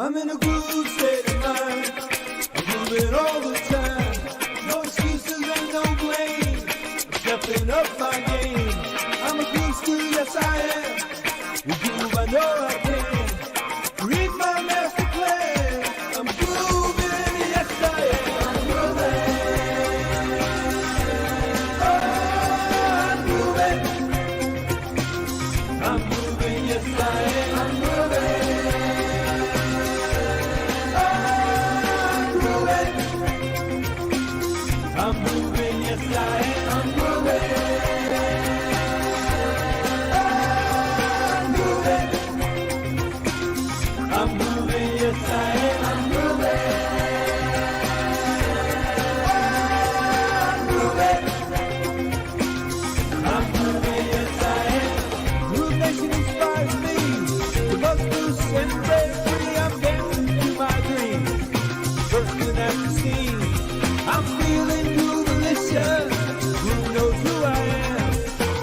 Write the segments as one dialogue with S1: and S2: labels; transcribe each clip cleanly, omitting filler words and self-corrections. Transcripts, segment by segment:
S1: I'm in a groove state of mind. I'm moving all the time. No excuses and no blame. I'm stepping up my game. I'm a groovester, yes I am. With groove I know I can. Read my master plan. I'm grooving, yes I am. I'm grooving. Oh, I'm moving, yes I am. I'm moving. I'm moving, yes I am. I'm moving. I'm moving, yes I am. I'm moving. I'm moving, yes I am. Groove Nation inspires me. The buzz loose and break free. I'm dancing to my dreams. Bursting at the seams. I'm feeling groove-alicious. Who knows who I am?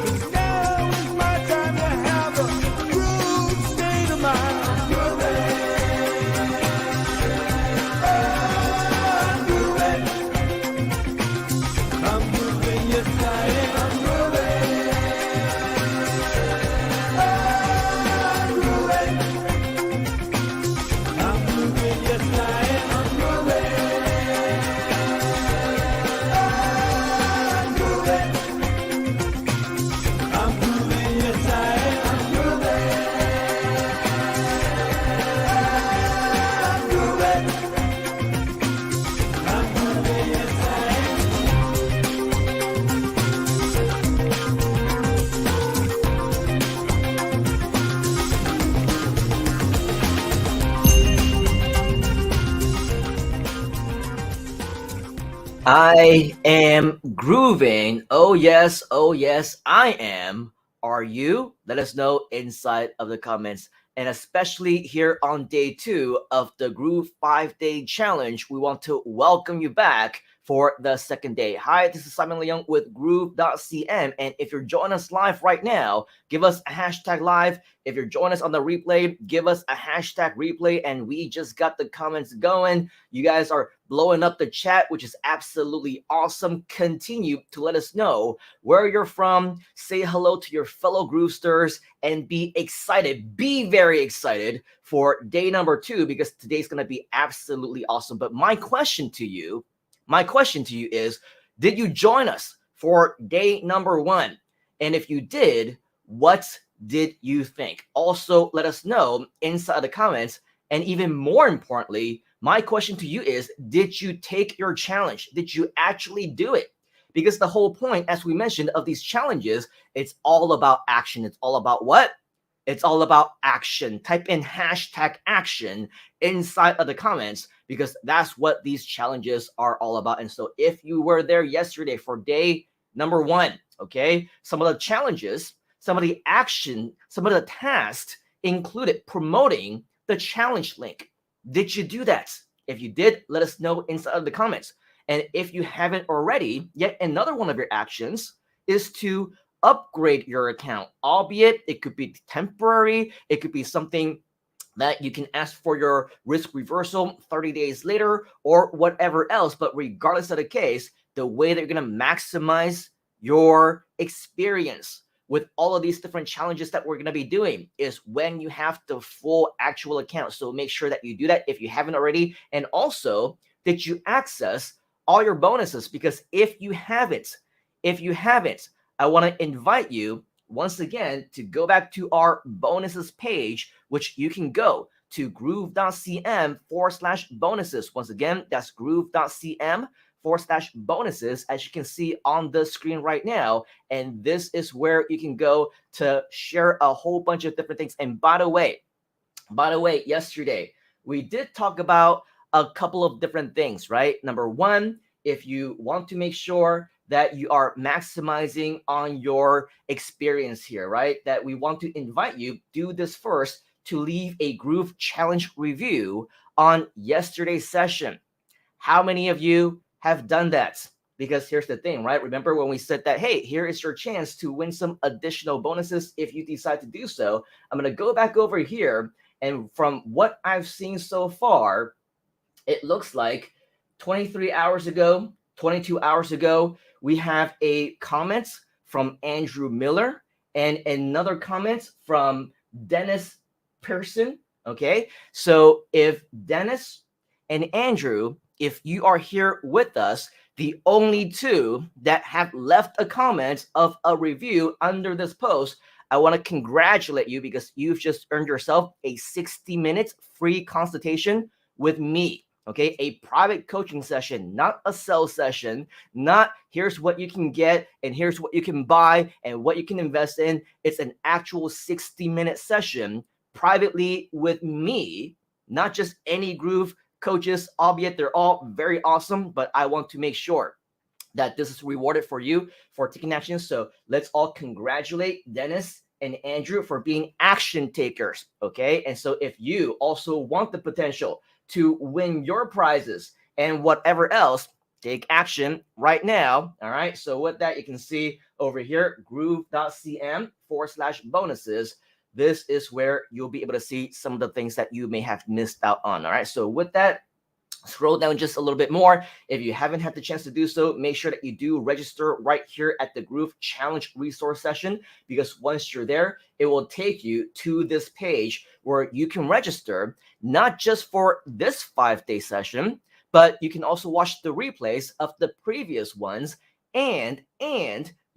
S1: 'Cause now is my time to have a groove state of mind. I'm grooving. I'm grooving. I'm moving, yes I am. I'm moving. I'm moving. I'm moving, yes I am. I'm moving. I'm moving, yes I am. I'm moving. I'm moving. I'm moving, yes I am.
S2: I am grooving. Oh, yes, I am. Are you? Let us know inside of the comments. And especially here on day 2 of the Groove 5-Day Challenge, we want to welcome you back for the second day. Hi, this is Simon Leung with Groove.cm. And if you're joining us live right now, give us a hashtag live. If you're joining us on the replay, give us a hashtag replay. And we just got the comments going. You guys are blowing up the chat, which is absolutely awesome. Continue to let us know where you're from. Say hello to your fellow Groovesters and be excited. Be very excited for day number 2 because today's going to be absolutely awesome. But my question to you is, did you join us for day number 1? And if you did, what did you think? Also, let us know inside the comments. And even more importantly, my question to you is, did you take your challenge? Did you actually do it? Because the whole point, as we mentioned, of these challenges, it's all about action. It's all about what? It's all about action. Type in hashtag action inside of the comments because that's what these challenges are all about. And so if you were there yesterday for day number 1, okay, some of the challenges, some of the action, some of the tasks included promoting the challenge link. Did you do that? If you did, let us know inside of the comments. And if you haven't already, yet another one of your actions is to upgrade your account, albeit it could be temporary, it could be something that you can ask for your risk reversal 30 days later or whatever else. But regardless of the case, the way that you're going to maximize your experience with all of these different challenges that we're going to be doing is when you have the full actual account. So make sure that you do that if you haven't already. And also, did you access all your bonuses? Because if you haven't, I want to invite you once again to go back to our bonuses page, which you can go to groove.cm/bonuses. Once again, that's groove.cm/bonuses, as you can see on the screen right now. And this is where you can go to share a whole bunch of different things. And by the way, yesterday we did talk about a couple of different things, right? Number 1, if you want to make sure that you are maximizing on your experience here, right? That we want to invite you, do this first, to leave a Groove Challenge review on yesterday's session. How many of you have done that? Because here's the thing, right? Remember when we said that, hey, here is your chance to win some additional bonuses if you decide to do so. I'm going to go back over here And from what I've seen so far, it looks like 23 hours ago, 22 hours ago, we have a comment from Andrew Miller and another comment from Dennis Pearson. Okay, so if Dennis and Andrew, if you are here with us, the only two that have left a comment of a review under this post, I want to congratulate you because you've just earned yourself a 60 minutes free consultation with me. Okay, a private coaching session, not a sales session, not here's what you can get and here's what you can buy and what you can invest in. It's an actual 60-minute session privately with me, not just any Groove coaches, albeit they're all very awesome, but I want to make sure that this is rewarded for you for taking action. So let's all congratulate Dennis and Andrew for being action takers. Okay, and so if you also want the potential to win your prizes and whatever else, take action right now. All right, so with that, you can see over here, groove.cm/bonuses. This is where you'll be able to see some of the things that you may have missed out on. All right, so with that, scroll down just a little bit more. If you haven't had the chance to do so, make sure that you do register right here at the Groove Challenge resource session, because once you're there, it will take you to this page where you can register, not just for this 5-day session, but you can also watch the replays of the previous ones, and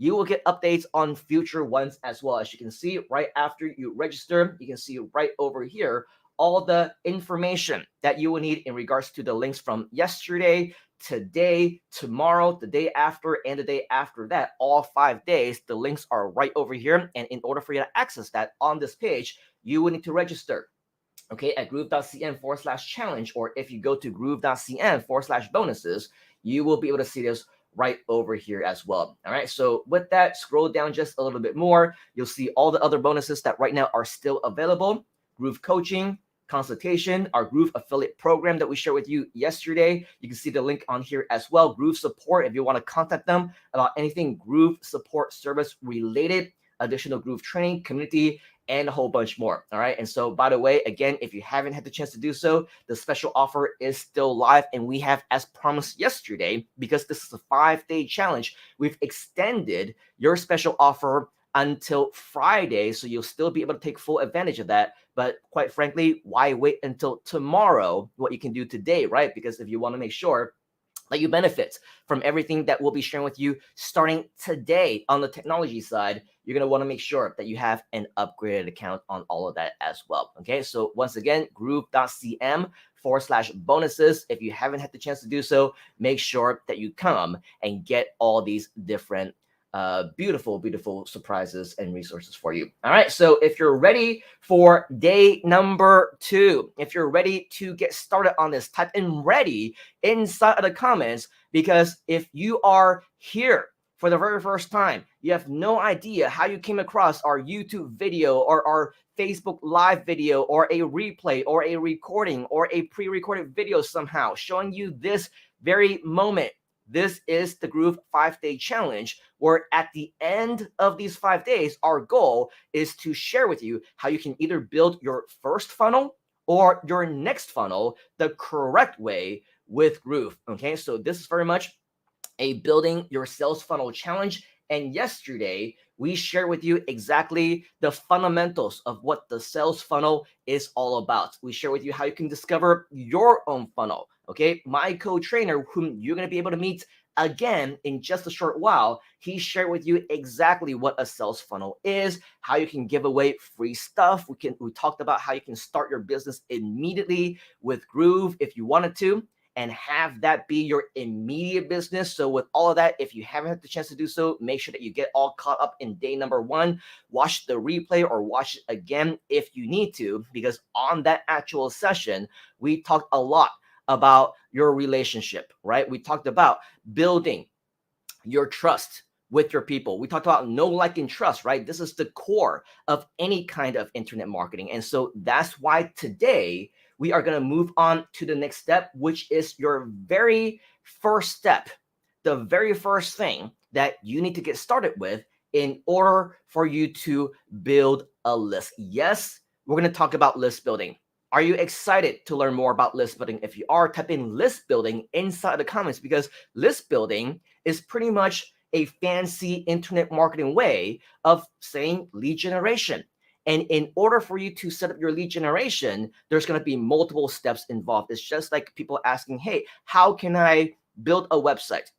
S2: you will get updates on future ones as well. As you can see right after you register, you can see right over here all the information that you will need in regards to the links from yesterday, today, tomorrow, the day after, and the day after that. All 5 days, the links are right over here. And in order for you to access that on this page, you will need to register, okay, at groove.cm/challenge, or if you go to groove.cm/bonuses, you will be able to see this right over here as well. All right, so with that, scroll down just a little bit more. You'll see all the other bonuses that right now are still available. Groove coaching, consultation, our Groove affiliate program that we shared with you yesterday. You can see the link on here as well. Groove support, if you want to contact them about anything Groove support service related, additional Groove training, community, and a whole bunch more. All right. And so, by the way, again, if you haven't had the chance to do so, the special offer is still live. And we have, as promised yesterday, because this is a 5-day challenge, we've extended your special offer until Friday. So you'll still be able to take full advantage of that. But quite frankly, why wait until tomorrow? What you can do today, right? Because if you want to make sure that you benefit from everything that we'll be sharing with you starting today on the technology side, you're going to want to make sure that you have an upgraded account on all of that as well. Okay, so once again, groove.cm/bonuses. If you haven't had the chance to do so, make sure that you come and get all these different beautiful surprises and resources for you. All right, so if you're ready for day number 2, if you're ready to get started on this, type in ready inside of the comments, because if you are here for the very first time, you have no idea how you came across our YouTube video or our Facebook live video or a replay or a recording or a pre-recorded video somehow showing you this very moment. This is the Groove 5-day challenge, where at the end of these 5 days, our goal is to share with you how you can either build your first funnel or your next funnel the correct way with Groove. Okay, so this is very much a building your sales funnel challenge. And yesterday, we shared with you exactly the fundamentals of what the sales funnel is all about. We share with you how you can discover your own funnel. Okay, my co-trainer, whom you're going to be able to meet again in just a short while, he shared with you exactly what a sales funnel is, how you can give away free stuff. We talked about how you can start your business immediately with Groove if you wanted to, and have that be your immediate business. So with all of that, if you haven't had the chance to do so, make sure that you get all caught up in day number 1. Watch the replay or watch it again if you need to, because on that actual session, we talked a lot about your relationship, right? We talked about building your trust with your people. We talked about know, like, and trust, right? This is the core of any kind of internet marketing. And so that's why today we are going to move on to the next step, which is your very first step, the very first thing that you need to get started with in order for you to build a list. Yes, we're going to talk about list building. Are you excited to learn more about list building? If you are, type in list building inside the comments, because list building is pretty much a fancy internet marketing way of saying lead generation. And in order for you to set up your lead generation, there's going to be multiple steps involved. It's just like people asking, hey, how can I build a website?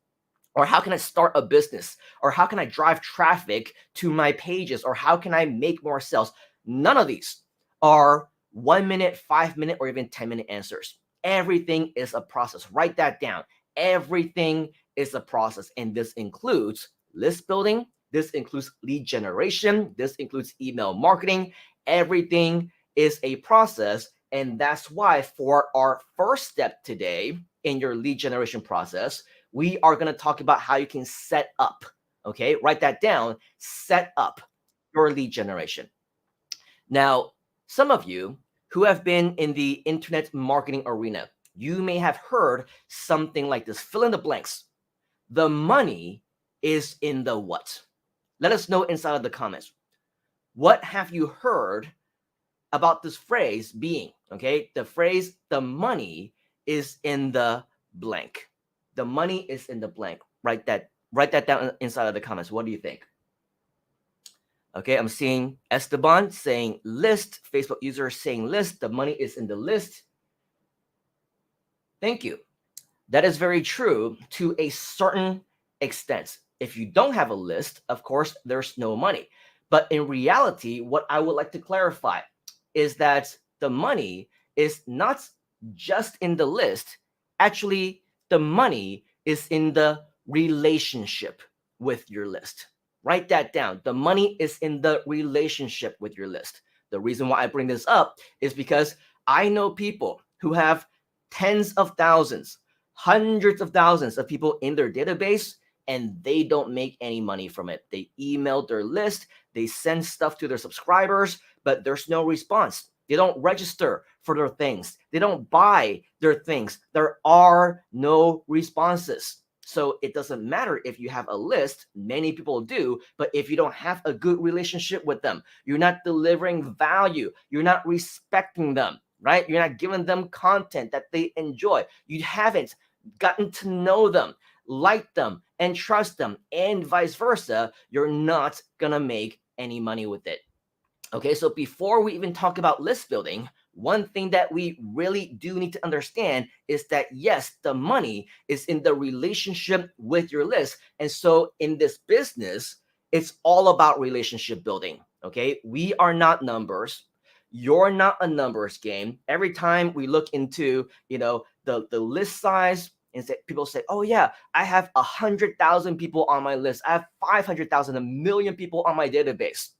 S2: Or how can I start a business? Or how can I drive traffic to my pages? Or how can I make more sales? None of these are 1 minute, 5 minute, or even 10-minute answers. Everything is a process. Write that down. Everything is a process. And this includes list building. This includes lead generation. This includes email marketing. Everything is a process. And that's why for our first step today in your lead generation process, we are going to talk about how you can set up, okay? Write that down, set up your lead generation. Now, some of you who have been in the internet marketing arena, you may have heard something like this. Fill in the blanks. The money is in the what? Let us know inside of the comments. What have you heard about this phrase being, okay? The phrase, the money is in the blank. The money is in the blank. Write that down inside of the comments. What do you think? Okay, I'm seeing Esteban saying list, Facebook user saying list. The money is in the list. Thank you. That is very true to a certain extent. If you don't have a list, of course, there's no money. But in reality, what I would like to clarify is that the money is not just in the list. Actually, the money is in the relationship with your list. Write that down. The money is in the relationship with your list. The reason why I bring this up is because I know people who have tens of thousands, hundreds of thousands of people in their database, and they don't make any money from it. They email their list, they send stuff to their subscribers, but there's no response. They don't register for their things. They don't buy their things. There are no responses. So it doesn't matter if you have a list, many people do, but if you don't have a good relationship with them, you're not delivering value, you're not respecting them, right? You're not giving them content that they enjoy. You haven't gotten to know them, like them, and trust them, and vice versa, you're not gonna make any money with it. Okay, so before we even talk about list building, one thing that we really do need to understand is that, yes, the money is in the relationship with your list. And so in this business, it's all about relationship building. Okay, we are not numbers. You're not a numbers game. Every time we look into, the list size, and people say, oh yeah, I have 100,000 people on my list. I have 500,000, 1 million people on my database.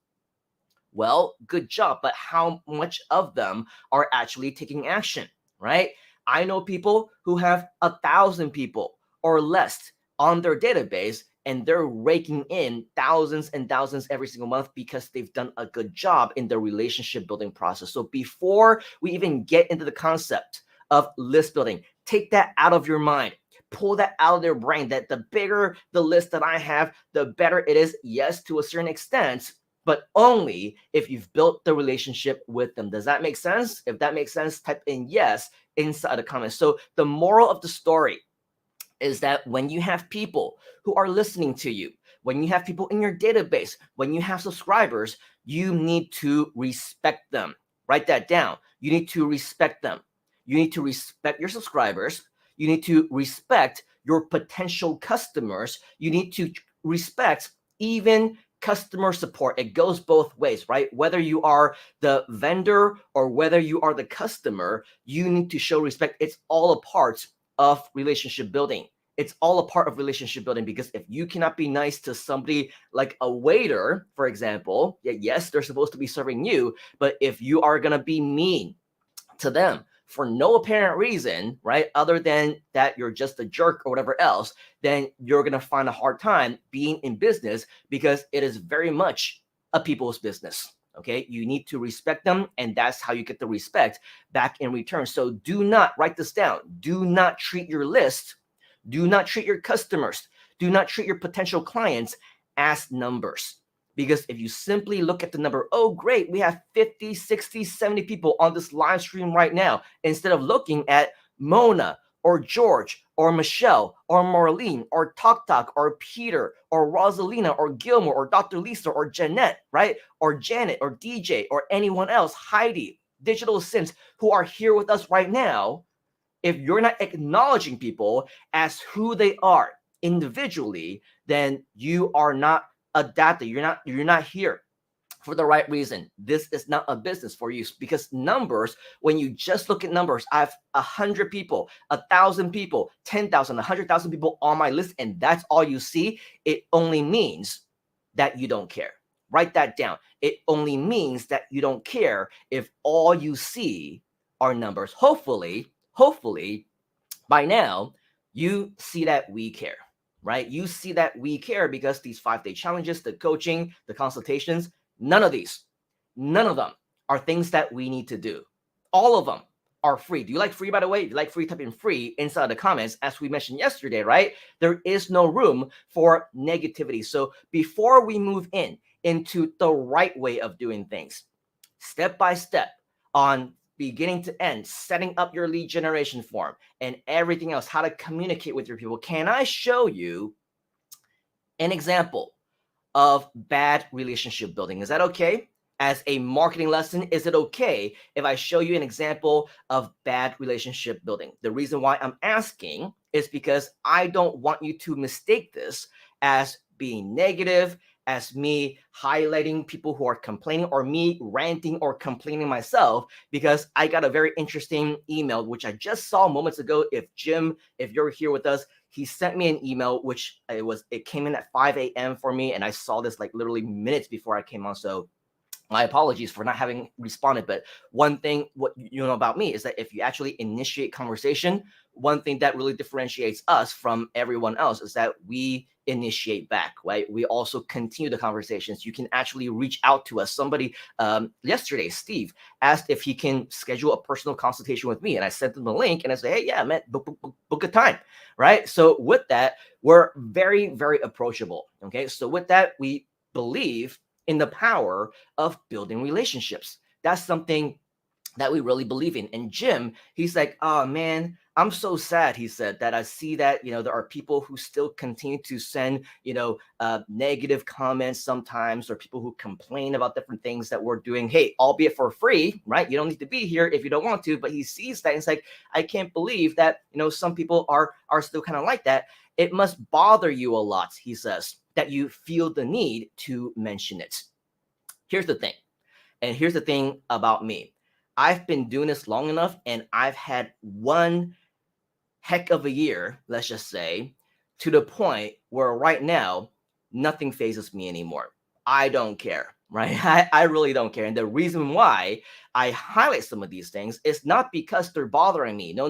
S2: Well, good job, but how much of them are actually taking action, right? I know people who have 1,000 people or less on their database, and they're raking in thousands and thousands every single month because they've done a good job in the relationship building process. So before we even get into the concept of list building, take that out of your mind. Pull that out of their brain, that the bigger the list that I have, the better it is. Yes, to a certain extent, but only if you've built the relationship with them. Does that make sense? If that makes sense, type in yes inside the comments. So the moral of the story is that when you have people who are listening to you, when you have people in your database, when you have subscribers, you need to respect them. Write that down. You need to respect them. You need to respect your subscribers. You need to respect your potential customers. You need to respect even customer support. It goes both ways, right? Whether you are the vendor or whether you are the customer, you need to show respect. It's all a part of relationship building. It's all a part of relationship building, because if you cannot be nice to somebody like a waiter, for example, yes, they're supposed to be serving you, but if you are going to be mean to them for no apparent reason, right, other than that you're just a jerk or whatever else, then you're going to find a hard time being in business, because it is very much a people's business. Okay, you need to respect them, and that's how you get the respect back in return. So do not, write this down, do not treat your list, do not treat your customers, do not treat your potential clients as numbers. Because if you simply look at the number, oh, great, we have 50, 60, 70 people on this live stream right now, instead of looking at Mona or George or Michelle or Marlene or Tok Tok or Peter or Rosalina or Gilmore or Dr. Lisa or Jeanette, right? Or Janet or DJ or anyone else, Heidi, Digital Sims, who are here with us right now. If you're not acknowledging people as who they are individually, then you are not adapted. You're not here for the right reason. This is not a business for you, because numbers, when you just look at numbers, I have 100 people, 1,000 people, 10,000, 100,000 people on my list, and that's all you see. It only means that you don't care. Write that down. It only means that you don't care if all you see are numbers. Hopefully, by now, you see that we care, right? You see that we care because these 5-day challenges, the coaching, the consultations, none of them are things that we need to do. All of them are free. Do you like free, by the way? If you like free, type in free inside the comments. As we mentioned yesterday, right? There is no room for negativity. So before we move into the right way of doing things, step by step, on beginning to end, setting up your lead generation form and everything else, how to communicate with your people, can I show you an example of bad relationship building? Is that okay? As a marketing lesson, is it okay if I show you an example of bad relationship building? The reason why I'm asking is because I don't want you to mistake this as being negative, as me highlighting people who are complaining, or me ranting or complaining myself, because I got a very interesting email, which I just saw moments ago. If Jim, if you're here with us, he sent me an email, which it came in at 5 a.m. for me, and I saw this like literally minutes before I came on. So my apologies for not having responded. But one thing, what you know about me, is that if you actually initiate conversation, one thing that really differentiates us from everyone else is that we initiate back, right? We also continue the conversations. You can actually reach out to us. Somebody yesterday, Steve, asked if he can schedule a personal consultation with me, and I sent him the link, and I said, hey, yeah, man, book a time, right? So with that, we're very, very approachable. Okay, so with that, we believe in the power of building relationships. That's something that we really believe in. And Jim, he's like, oh man, I'm so sad, he said, that I see that, there are people who still continue to send, negative comments sometimes, or people who complain about different things that we're doing. Hey, albeit for free, right? You don't need to be here if you don't want to, but he sees that and it's like, I can't believe that, some people are still kind of like that. It must bother you a lot, he says, that you feel the need to mention it. Here's the thing. And here's the thing about me. I've been doing this long enough, and I've had one heck of a year, let's just say, to the point where right now, nothing phases me anymore. I don't care, right? I really don't care. And the reason why I highlight some of these things is not because they're bothering me. No.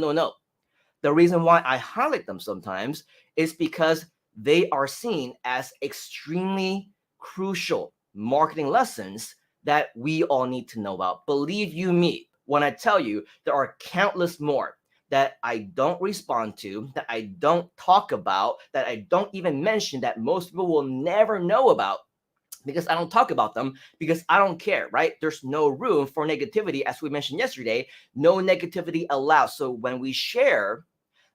S2: The reason why I highlight them sometimes is because they are seen as extremely crucial marketing lessons that we all need to know about. Believe you me, when I tell you there are countless more that I don't respond to, that I don't talk about, that I don't even mention, that most people will never know about, because I don't talk about them, because I don't care, right? There's no room for negativity. As we mentioned yesterday, no negativity allowed. So when we share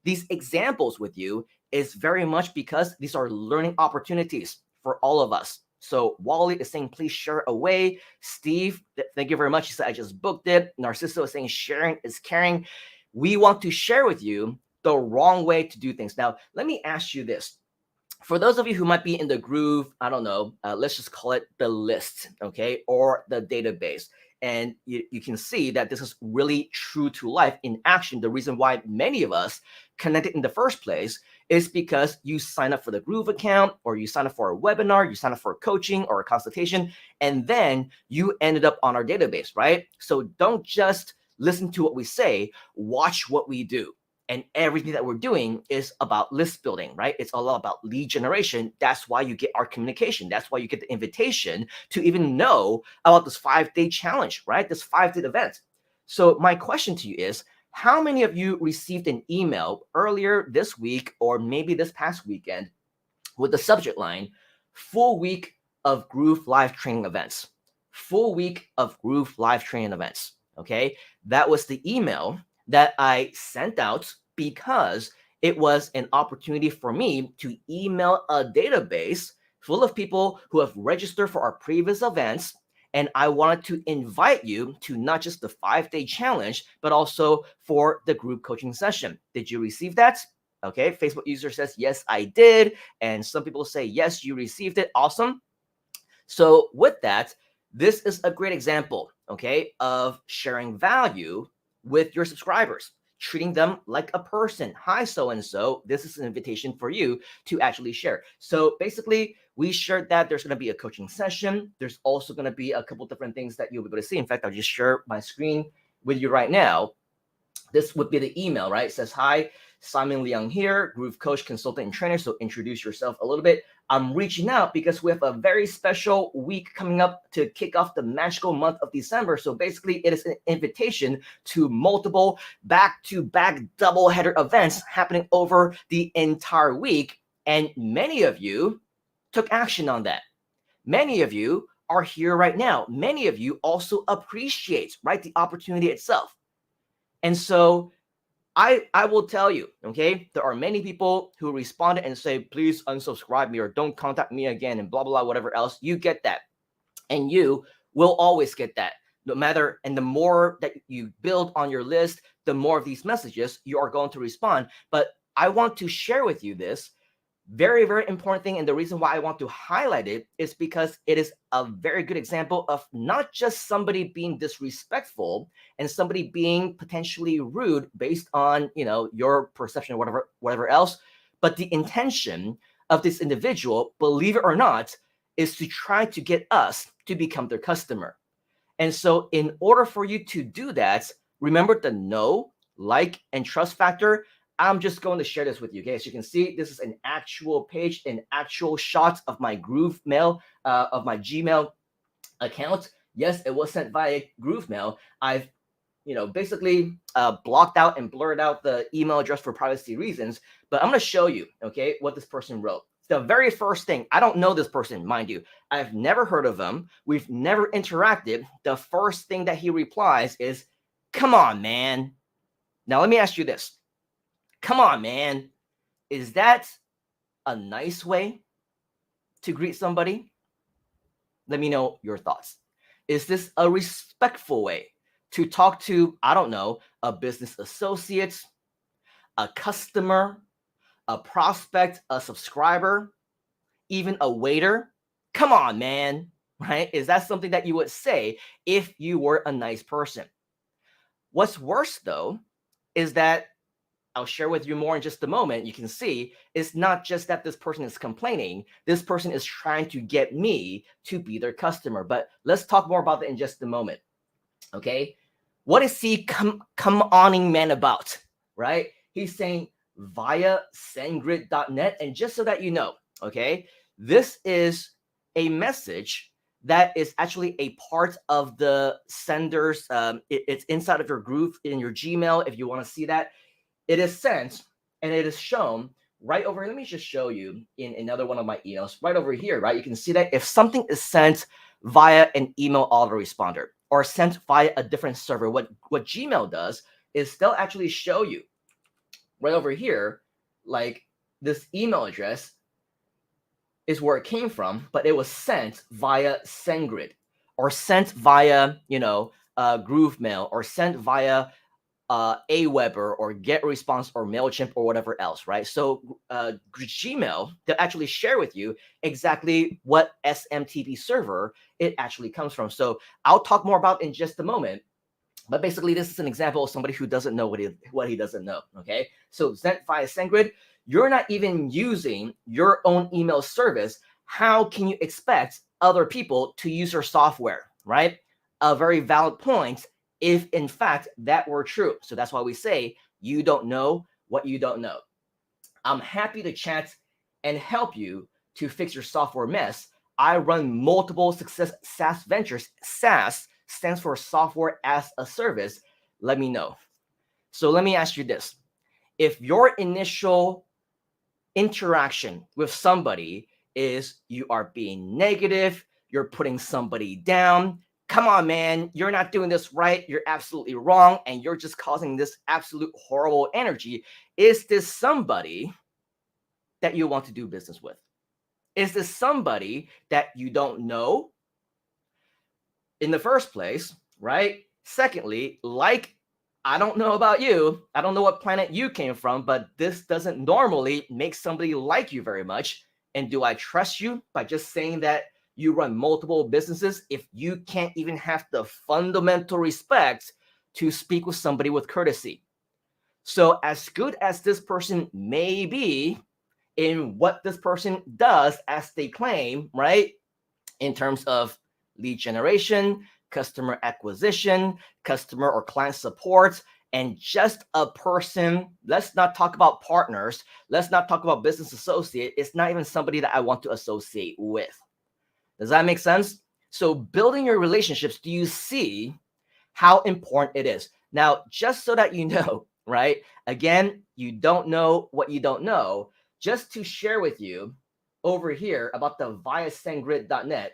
S2: these examples with you, it's very much because these are learning opportunities for all of us. So Wally is saying, please share away. Steve, thank you very much. He said, I just booked it. Narciso is saying, sharing is caring. We want to share with you the wrong way to do things. Now, let me ask you this. For those of you who might be in the groove, I don't know, let's just call it the list, okay, or the database. And you can see that this is really true to life in action. The reason why many of us connected in the first place is because you sign up for the Groove account, or you sign up for a webinar, you sign up for a coaching or a consultation, and then you ended up on our database, right? So don't just listen to what we say, watch what we do. And everything that we're doing is about list building, right? It's all about lead generation. That's why you get our communication. That's why you get the invitation to even know about this 5-day challenge, right? This 5-day event. So my question to you is, how many of you received an email earlier this week, or maybe this past weekend, with the subject line, full week of Groove live training events. Full week of Groove live training events. Okay. That was the email that I sent out because it was an opportunity for me to email a database full of people who have registered for our previous events. And I wanted to invite you to not just the 5-day challenge, but also for the group coaching session. Did you receive that? Okay, Facebook user says, yes, I did. And some people say, yes, you received it. Awesome. So with that, this is a great example, okay, of sharing value with your subscribers, treating them like a person. Hi, so-and-so, this is an invitation for you to actually share. So basically, we shared that there's going to be a coaching session. There's also going to be a couple different things that you'll be able to see. In fact, I'll just share my screen with you right now. This would be the email, right? It says, hi, Simon Leung here, Groove Coach, Consultant, and Trainer. So introduce yourself a little bit. I'm reaching out because we have a very special week coming up to kick off the magical month of December. So basically, it is an invitation to multiple back-to-back double-header events happening over the entire week. And many of you took action on that. Many of you are here right now. Many of you also appreciate, right, the opportunity itself. And so I will tell you, okay, there are many people who responded and say, please unsubscribe me or don't contact me again and blah, blah, blah, whatever else. You get that. And you will always get that. No matter, and the more that you build on your list, the more of these messages you are going to respond. But I want to share with you this very, very important thing. And the reason why I want to highlight it is because it is a very good example of not just somebody being disrespectful and somebody being potentially rude based on, you know, your perception or whatever else, but the intention of this individual, believe it or not, is to try to get us to become their customer. And so in order for you to do that, remember the know, like, and trust factor. I'm just going to share this with you. Okay, as you can see, this is an actual page, an actual shot of my Groove Mail, of my Gmail account. Yes, it was sent via Groove Mail. I've, basically blocked out and blurred out the email address for privacy reasons. But I'm going to show you, okay, what this person wrote. The very first thing, I don't know this person, mind you. I've never heard of him. We've never interacted. The first thing that he replies is, "Come on, man." Now, let me ask you this. Come on, man. Is that a nice way to greet somebody? Let me know your thoughts. Is this a respectful way to talk to, I don't know, a business associate, a customer, a prospect, a subscriber, even a waiter? Come on, man, right? Is that something that you would say if you were a nice person? What's worse, though, is that I'll share with you more in just a moment. You can see it's not just that this person is complaining. This person is trying to get me to be their customer. But let's talk more about that in just a moment. Okay. What is he come oning man about? Right? He's saying via SendGrid.net. And just so that you know, okay, this is a message that is actually a part of the sender's. It's inside of your Groove in your Gmail. If you want to see that. It is sent and it is shown right over here. Let me just show you in another one of my emails right over here, right? You can see that if something is sent via an email autoresponder or sent via a different server, what Gmail does is they'll actually show you right over here, like this email address is where it came from, but it was sent via SendGrid or sent via, Groove Mail or sent via Aweber or GetResponse or MailChimp or whatever else, right? So Gmail, they'll actually share with you exactly what SMTP server it actually comes from. So I'll talk more about in just a moment. But basically, this is an example of somebody who doesn't know what he doesn't know, okay? So sent via SendGrid, you're not even using your own email service. How can you expect other people to use your software, right? A very valid point. If in fact that were true. So that's why we say you don't know what you don't know. I'm happy to chat and help you to fix your software mess. I run multiple success SaaS ventures. SaaS stands for software as a service. Let me know. So let me ask you this. If your initial interaction with somebody is you are being negative, you're putting somebody down. Come on, man, you're not doing this right. You're absolutely wrong. And you're just causing this absolute horrible energy. Is this somebody that you want to do business with? Is this somebody that you don't know in the first place, right? Secondly, like, I don't know about you. I don't know what planet you came from, but this doesn't normally make somebody like you very much. And do I trust you by just saying that you run multiple businesses if you can't even have the fundamental respect to speak with somebody with courtesy? So as good as this person may be in what this person does as they claim, right, in terms of lead generation, customer acquisition, customer or client support, and just a person, let's not talk about partners, let's not talk about business associate, it's not even somebody that I want to associate with. Does that make sense? So building your relationships, do you see how important it is? Now, just so that you know, right? Again, you don't know what you don't know. Just to share with you over here about the viasendgrid.net,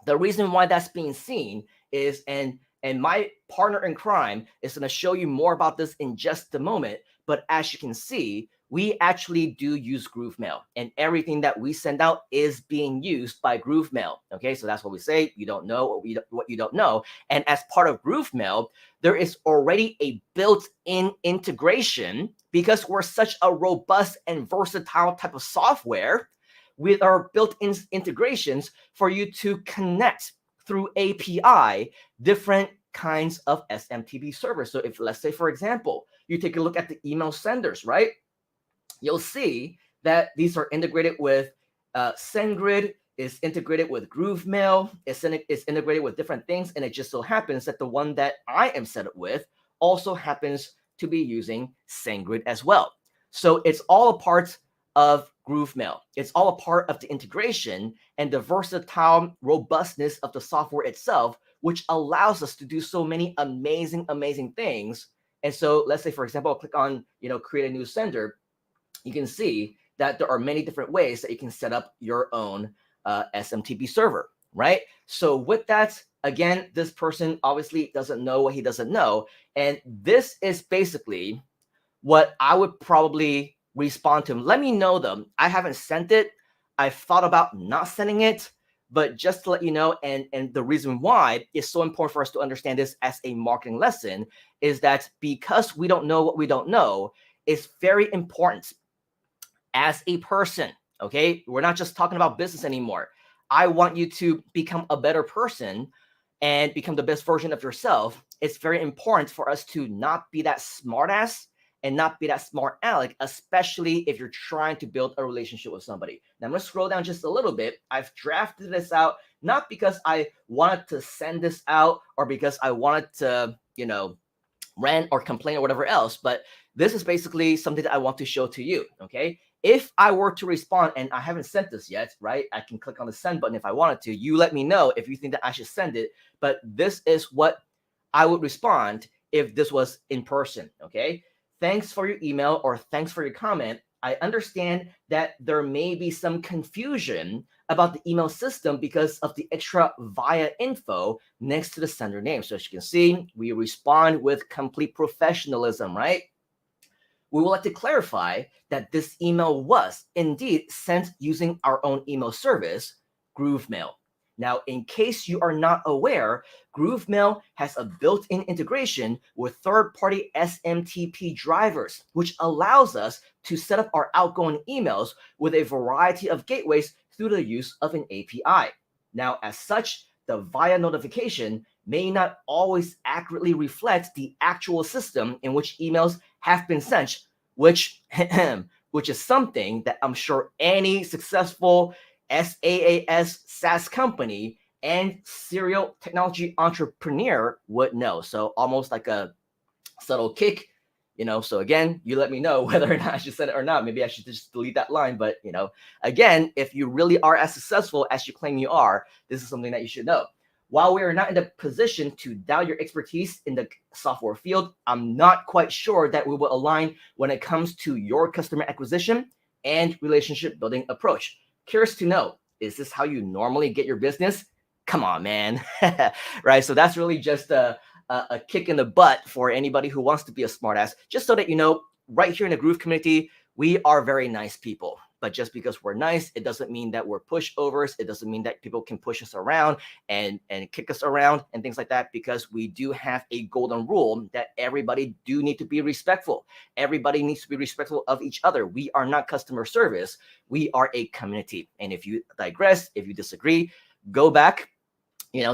S2: the reason why that's being seen is, and my partner in crime is going to show you more about this in just a moment, but as you can see, we actually do use GrooveMail, and everything that we send out is being used by GrooveMail. Okay, so that's what we say. You don't know what you don't know. And as part of GrooveMail, there is already a built-in integration because we're such a robust and versatile type of software with our built-in integrations for you to connect through API different kinds of SMTP servers. So if, let's say, for example, you take a look at the email senders, right? You'll see that these are integrated with SendGrid, is integrated with GrooveMail, it's integrated with different things, and it just so happens that the one that I am set up with also happens to be using SendGrid as well. So it's all a part of GrooveMail. It's all a part of the integration and the versatile robustness of the software itself, which allows us to do so many amazing, amazing things. And so let's say, for example, I'll click on, create a new sender. You can see that there are many different ways that you can set up your own SMTP server, right? So with that, again, this person obviously doesn't know what he doesn't know. And this is basically what I would probably respond to him. Let me know them. I haven't sent it. I've thought about not sending it, but just to let you know, and the reason why it's so important for us to understand this as a marketing lesson is that because we don't know what we don't know, it's very important as a person, okay? We're not just talking about business anymore. I want you to become a better person and become the best version of yourself. It's very important for us to not be that smartass and not be that smart aleck, especially if you're trying to build a relationship with somebody. Now I'm gonna scroll down just a little bit. I've drafted this out, not because I wanted to send this out or because I wanted to, rant or complain or whatever else, but this is basically something that I want to show to you, okay? If I were to respond, and I haven't sent this yet, right? I can click on the send button if I wanted to. You let me know if you think that I should send it, but this is what I would respond if this was in person, okay? Thanks for your email or thanks for your comment. I understand that there may be some confusion about the email system because of the extra via info next to the sender name. So as you can see, we respond with complete professionalism, right? We would like to clarify that this email was indeed sent using our own email service, GrooveMail. Now, in case you are not aware, GrooveMail has a built-in integration with third-party SMTP drivers, which allows us to set up our outgoing emails with a variety of gateways through the use of an API. Now, as such, the VIA notification may not always accurately reflect the actual system in which emails have been sent, which is something that I'm sure any successful SaaS company and serial technology entrepreneur would know. So almost like a subtle kick, so again, you let me know whether or not I should send it or not. Maybe I should just delete that line. But, again, if you really are as successful as you claim you are, this is something that you should know. While we are not in the position to doubt your expertise in the software field, I'm not quite sure that we will align when it comes to your customer acquisition and relationship building approach. Curious to know, is this how you normally get your business? Come on, man. Right? So that's really just a kick in the butt for anybody who wants to be a smartass. Just so that you know, right here in the Groove community, we are very nice people. But just because we're nice, it doesn't mean that we're pushovers. It doesn't mean that people can push us around and kick us around and things like that, because we do have a golden rule that everybody do need to be respectful. Everybody needs to be respectful of each other. We are not customer service. We are a community. And if you digress, if you disagree, go back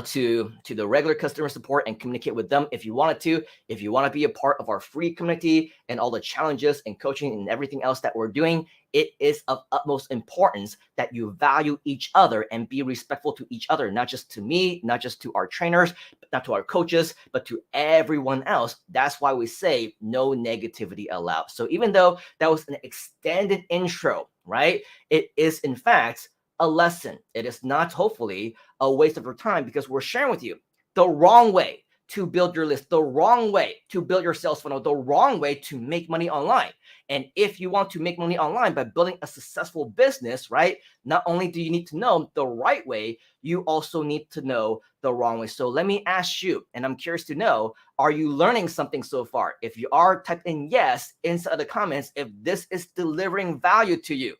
S2: to the regular customer support and communicate with them if you wanted to. If you want to be a part of our free community and all the challenges and coaching and everything else that we're doing, it is of utmost importance that you value each other and be respectful to each other, not just to me, not just to our trainers, not to our coaches, but to everyone else. That's why we say no negativity allowed. So even though that was an extended intro, right, it is in fact a lesson. It is not, hopefully, a waste of your time, because we're sharing with you the wrong way to build your list, the wrong way to build your sales funnel, the wrong way to make money online. And if you want to make money online by building a successful business, right, not only do you need to know the right way, you also need to know the wrong way. So let me ask you, and I'm curious to know, are you learning something so far? If you are, type in yes inside the comments if this is delivering value to you.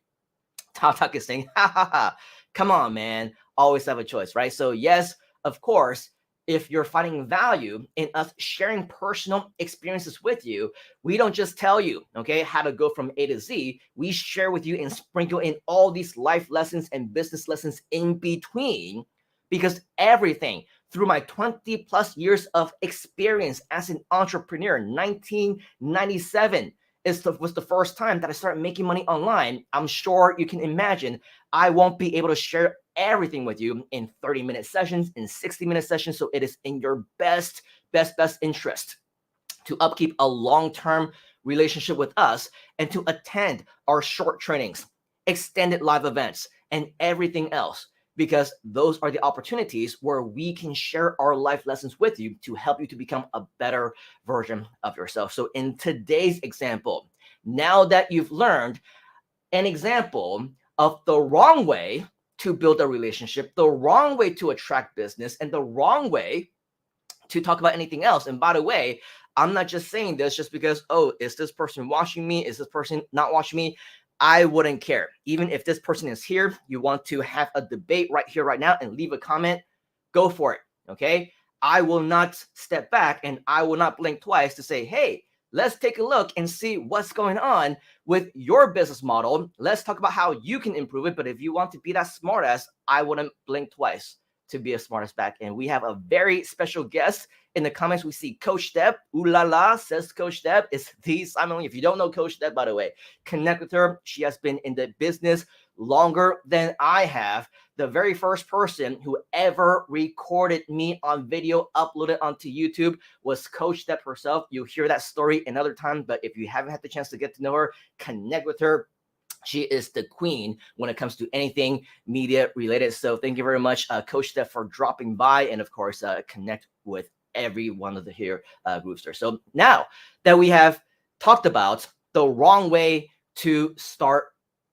S2: Talk is saying, ha ha ha, come on, man, always have a choice, right? So yes, of course, if you're finding value in us sharing personal experiences with you, we don't just tell you, okay, how to go from A to Z. We share with you and sprinkle in all these life lessons and business lessons in between, because everything through my 20 plus years of experience as an entrepreneur, 1997, was the first time that I started making money online. I'm sure you can imagine I won't be able to share everything with you in 30-minute sessions, in 60-minute sessions. So it is in your best interest to upkeep a long-term relationship with us and to attend our short trainings, extended live events, and everything else, because those are the opportunities where we can share our life lessons with you to help you to become a better version of yourself. So in today's example, now that you've learned an example of the wrong way to build a relationship, the wrong way to attract business, and the wrong way to talk about anything else. And by the way, I'm not just saying this just because, oh, is this person watching me? Is this person not watching me? I wouldn't care. Even if this person is here, you want to have a debate right here, right now, and leave a comment, go for it, okay? I will not step back and I will not blink twice to say, hey, let's take a look and see what's going on with your business model. Let's talk about how you can improve it. But if you want to be that smartass, I wouldn't blink twice to be a smartass back. And we have a very special guest in the comments. We see Coach Deb. Ooh la la, says Coach Deb. It's the Simon Lee. If you don't know Coach Deb, by the way, connect with her. She has been in the business longer than I have. The very first person who ever recorded me on video, uploaded onto YouTube, was Coach Deb herself. You'll hear that story another time, but if you haven't had the chance to get to know her, connect with her. She is the queen when it comes to anything media related. So thank you very much, Coach Deb, for dropping by, and of course, connect with every one of the here Groovesters. So now that we have talked about the wrong way to start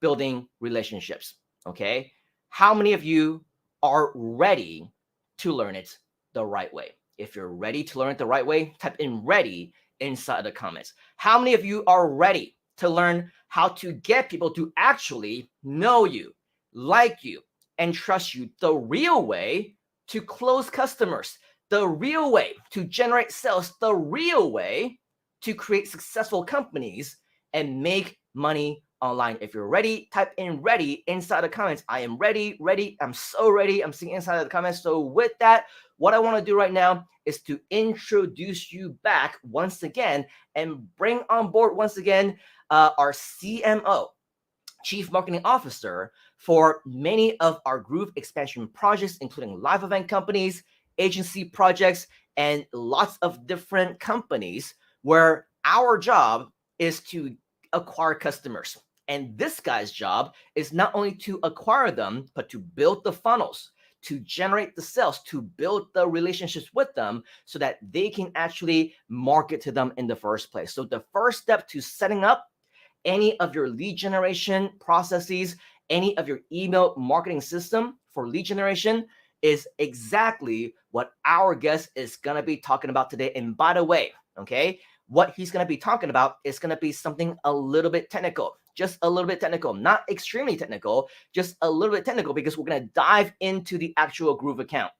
S2: building relationships, okay, how many of you are ready to learn it the right way? If you're ready to learn it the right way, type in ready inside the comments. How many of you are ready to learn how to get people to actually know you, like you, and trust you the real way to close customers, the real way to generate sales, the real way to create successful companies and make money online? If you're ready, type in ready inside the comments. I am ready. I'm so ready. I'm seeing inside of the comments. So with that, what I want to do right now is to introduce you back once again and bring on board once again our CMO, Chief Marketing Officer, for many of our Groove expansion projects, including live event companies, agency projects, and lots of different companies where our job is to acquire customers. And this guy's job is not only to acquire them, but to build the funnels, to generate the sales, to build the relationships with them so that they can actually market to them in the first place. So the first step to setting up any of your lead generation processes, any of your email marketing system for lead generation is exactly what our guest is going to be talking about today. And by the way, okay, what he's going to be talking about is going to be something a little bit technical, just a little bit technical, not extremely technical, just a little bit technical, because we're going to dive into the actual Groove account.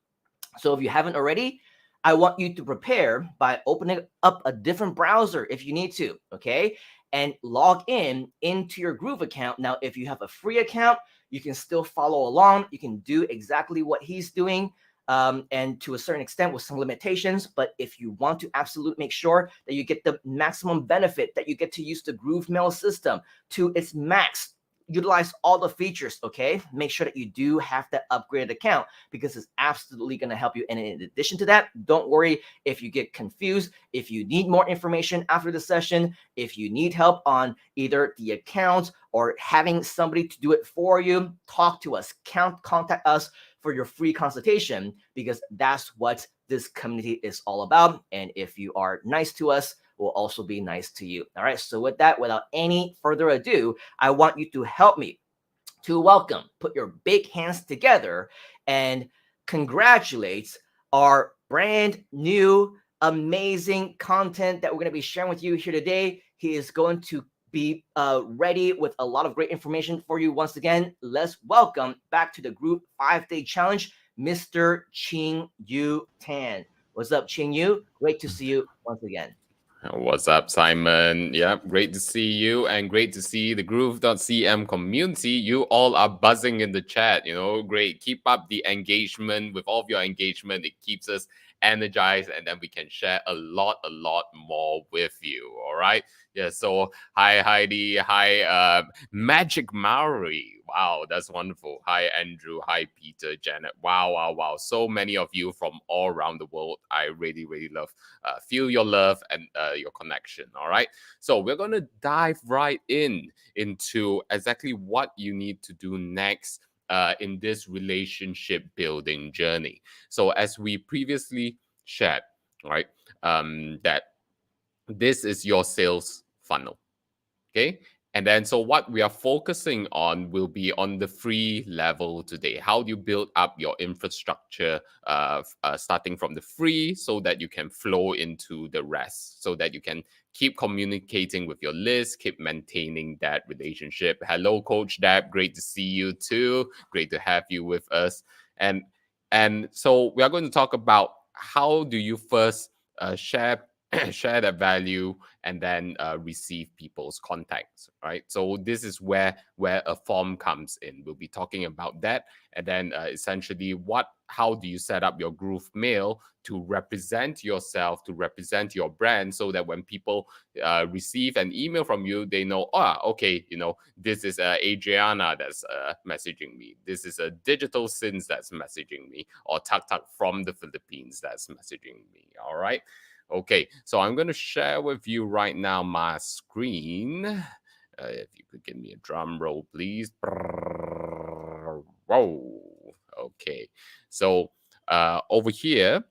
S2: So if you haven't already, I want you to prepare by opening up a different browser if you need to, okay? And log in into your Groove account. Now, if you have a free account, you can still follow along. You can do exactly what he's doing, and to a certain extent with some limitations. But if you want to absolutely make sure that you get the maximum benefit, that you get to use the Groove Mail system to its max, utilize all the features, okay? Make sure that you do have that upgraded account, because it's absolutely going to help you. And in addition to that, don't worry if you get confused, if you need more information after the session, if you need help on either the account or having somebody to do it for you, talk to us, contact us for your free consultation, because that's what this community is all about. And if you are nice to us, will also be nice to you. All right. So with that, without any further ado, I want you to help me to welcome, put your big hands together, and congratulate our brand new, amazing content that we're going to be sharing with you here today. He is going to be ready with a lot of great information for you. Once again, let's welcome back to the Group 5-Day Challenge, Mr. Ching Yu Tan. What's up, Ching Yu? Great to see you once again.
S3: What's up, Simon? Yeah, great to see you, and great to see the Groove.cm community. You all are buzzing in the chat, great. Keep up the engagement. With all of your engagement, it keeps us energized, and then we can share a lot more with you. All right. Yeah. So hi Heidi, hi Magic Maori. Wow, that's wonderful. Hi Andrew, hi Peter, Janet. Wow. So many of you from all around the world. I really love feel your love and your connection. All right. So we're gonna dive right into exactly what you need to do next in this relationship building journey. So as we previously shared, right, that this is your sales funnel, okay? And then, so what we are focusing on will be on the free level today. How do you build up your infrastructure starting from the free, so that you can flow into the rest, so that you can keep communicating with your list, keep maintaining that relationship. Hello, Coach Deb. Great to see you too. Great to have you with us. And so we are going to talk about how do you first share that value, and then receive people's contacts, right? So this is where a form comes in. We'll be talking about that, and then essentially how do you set up your Groove Mail to represent yourself, to represent your brand, so that when people receive an email from you, they know, okay, this is Adriana that's messaging me. This is a Digital Sins that's messaging me, or Tuck from the Philippines that's messaging me. All right. Okay, so I'm going to share with you right now my screen. If you could give me a drum roll, please. Whoa. Okay, so over here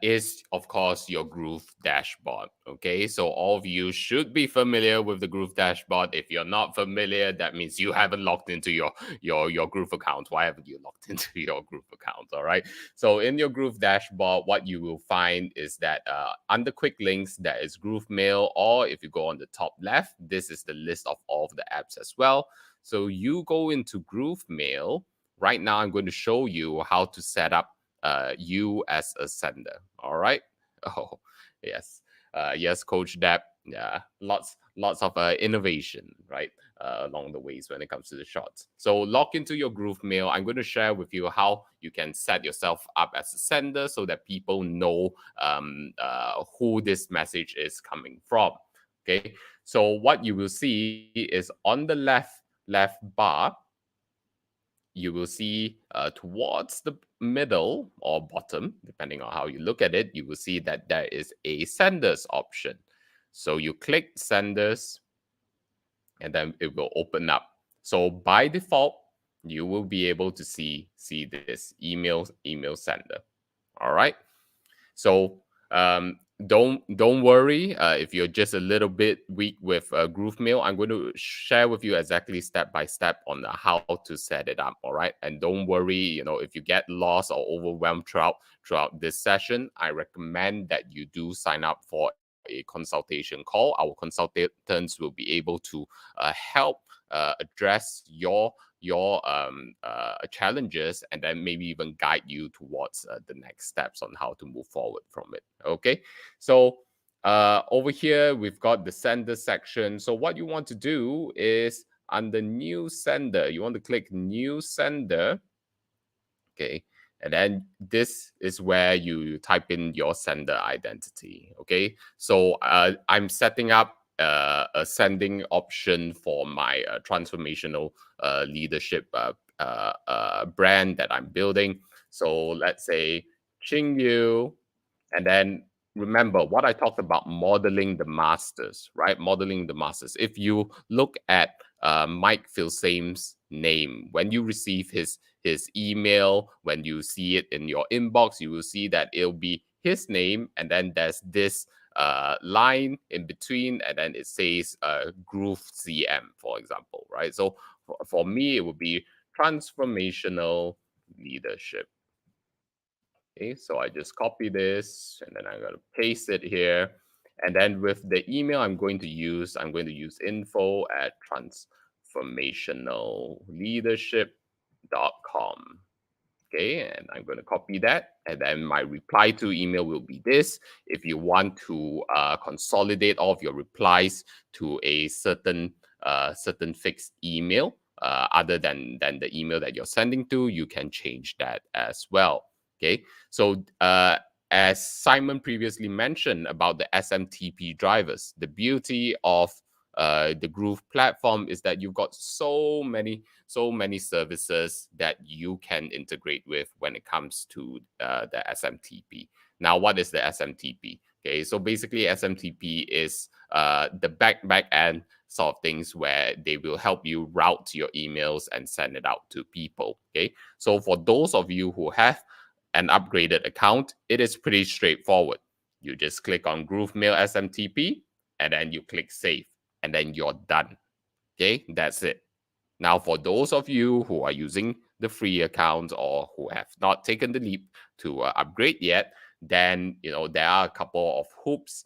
S3: is, of course, your Groove dashboard. Okay, so all of you should be familiar with the Groove dashboard. If you're not familiar, that means you haven't logged into your Groove account. Why haven't you logged into your Groove account? All right, so in your Groove dashboard, what you will find is that under quick links, there is Groove Mail, or if you go on the top left, this is the list of all of the apps as well. So you go into Groove Mail. Right now, I'm going to show you how to set up you as a sender. All right. Oh, yes. Yes, Coach Deb. Yeah, lots of innovation, right, along the ways when it comes to the shots. So log into your Groove Mail. I'm going to share with you how you can set yourself up as a sender, so that people know who this message is coming from. Okay. So what you will see is on the left bar, you will see towards the middle or bottom, depending on how you look at it, you will see that there is a senders option. So you click senders, and then it will open up. So by default, you will be able to see this email sender. All right. So don't worry if you're just a little bit weak with Groove Mail. I'm going to share with you exactly step by step on how to set it up. All right, and don't worry, if you get lost or overwhelmed throughout this session, I recommend that you do sign up for a consultation call. Our consultants will be able to help address your challenges, and then maybe even guide you towards the next steps on how to move forward from it. Okay, so over here we've got the sender section. So what you want to do is under new sender, you want to click new sender. Okay, and then this is where you type in your sender identity. Okay, so I'm setting up a sending option for my transformational leadership brand that I'm building. So let's say Qingyu, and then remember what I talked about, modeling the masters, right? Modeling the masters. If you look at Mike Filsame's name, when you receive his email, when you see it in your inbox, you will see that it'll be his name, and then there's this line in between, and then it says Groove CM, for example, right? So for me, it would be transformational leadership. Okay, so I just copy this, and then I'm going to paste it here. And then with the email I'm going to use info@transformationalleadership.com. Okay, and I'm going to copy that. And then my reply to email will be this. If you want to consolidate all of your replies to a certain fixed email, other than the email that you're sending to, you can change that as well. Okay, so as Simon previously mentioned about the SMTP drivers, the beauty of the Groove platform is that you've got so many services that you can integrate with when it comes to the SMTP. Now, what is the SMTP? Okay, so basically SMTP is the back end sort of things where they will help you route your emails and send it out to people. Okay, so for those of you who have an upgraded account, it is pretty straightforward. You just click on Groove Mail SMTP, and then you click save, and then you're done. Okay, that's it. Now, for those of you who are using the free account or who have not taken the leap to upgrade yet, then there are a couple of hoops,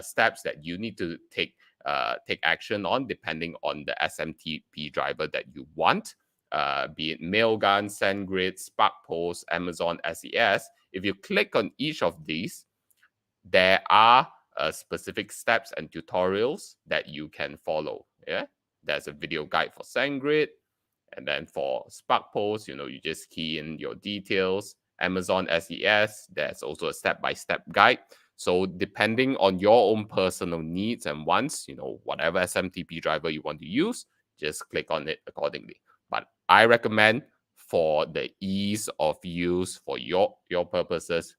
S3: steps that you need to take action on depending on the SMTP driver that you want. Be it Mailgun, SendGrid, SparkPost, Amazon SES. If you click on each of these, there are specific steps and tutorials that you can follow. Yeah, there's a video guide for SendGrid, and then for SparkPost, you just key in your details. Amazon SES, there's also a step-by-step guide. So depending on your own personal needs and wants, whatever SMTP driver you want to use, just click on it accordingly. But I recommend, for the ease of use for your purposes,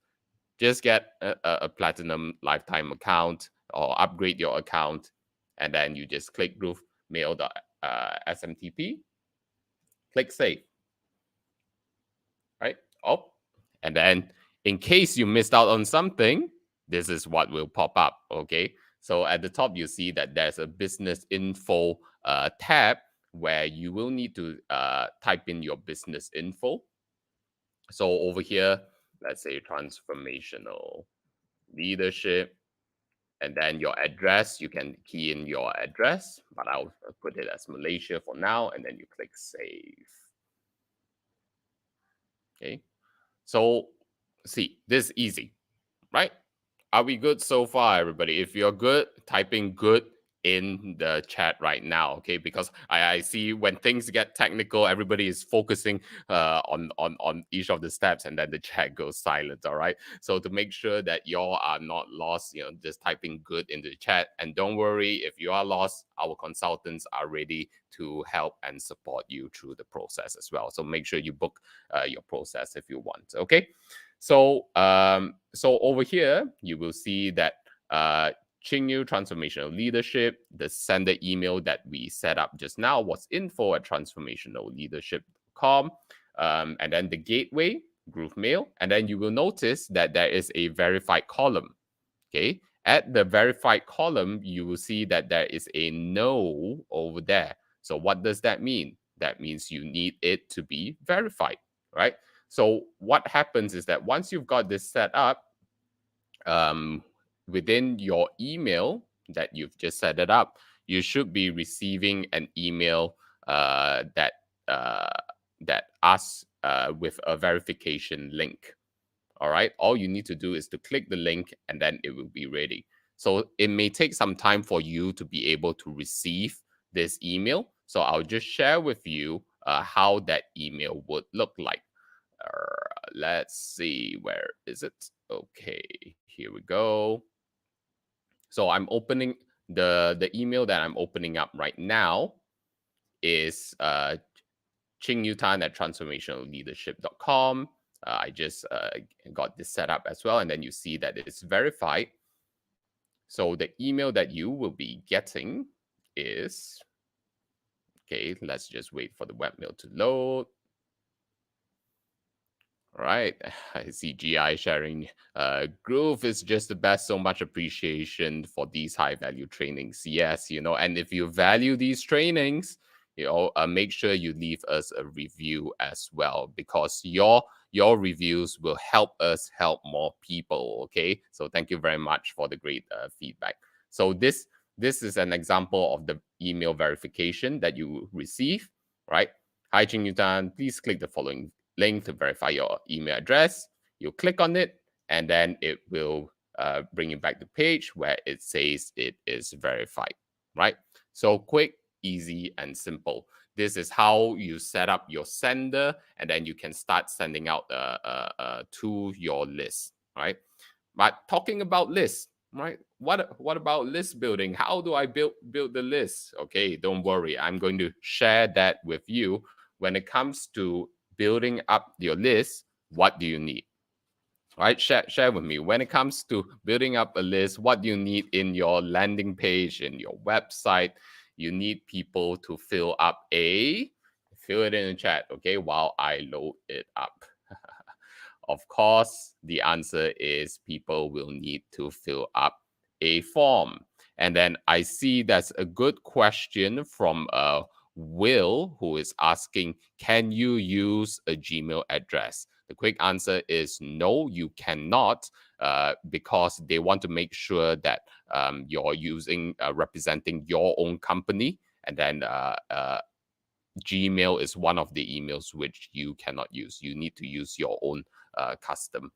S3: just get a platinum lifetime account or upgrade your account, and then you just click Groove Mail.smtp, click save. Right? Oh, and then in case you missed out on something, this is what will pop up. Okay, so at the top you see that there's a business info tab where you will need to type in your business info. So over here, let's say transformational leadership, and then your address, you can key in your address, but I'll put it as Malaysia for now, and then you click save. Okay, so see, this is easy, right? Are we good so far, everybody? If you're good, type in good in the chat right now, okay? Because I see when things get technical, everybody is focusing on each of the steps, and then the chat goes silent. All right, so to make sure that y'all are not lost, just typing good in the chat. And don't worry, if you are lost, our consultants are ready to help and support you through the process as well. So make sure you book your process if you want. Okay, so so over here you will see that Qingyu Transformational Leadership, the sender email that we set up just now was info@transformationalleadership.com, and then the gateway, Groove Mail, and then you will notice that there is a verified column. Okay, at the verified column, you will see that there is a no over there. So what does that mean? That means you need it to be verified, right? So what happens is that once you've got this set up, within your email that you've just set it up, you should be receiving an email that asks with a verification link. All right, all you need to do is to click the link and then it will be ready. So it may take some time for you to be able to receive this email. So I'll just share with you how that email would look like. Let's see, where is it? Okay, here we go. So I'm opening the email that I'm opening up right now is Ching Yutan at transformationalleadership.com. I just got this set up as well, and then you see that it's verified. So the email that you will be getting is, okay, let's just wait for the webmail to load. All right, I see GI sharing. Groove is just the best. So much appreciation for these high value trainings. Yes, and if you value these trainings, make sure you leave us a review as well, because your reviews will help us help more people. Okay, so thank you very much for the great feedback. So this is an example of the email verification that you receive, right? Hi, Ching Yutan, please click the following link to verify your email address. You click on it, and then it will bring you back to the page where it says it is verified, right? So quick, easy, and simple. This is how you set up your sender, and then you can start sending out to your list, right? But talking about lists, right? What about list building? How do I build the list? Okay, don't worry. I'm going to share that with you. When it comes to building up your list, what do you need? All right, share with me. When it comes to building up a list, what do you need in your landing page, in your website? You need people to fill it in the chat, okay, while I load it up. Of course, the answer is people will need to fill up a form. And then I see that's a good question from Will, who is asking, can you use a Gmail address? The quick answer is no, you cannot, because they want to make sure that you're using representing your own company, and then Gmail is one of the emails which you cannot use. You need to use your own custom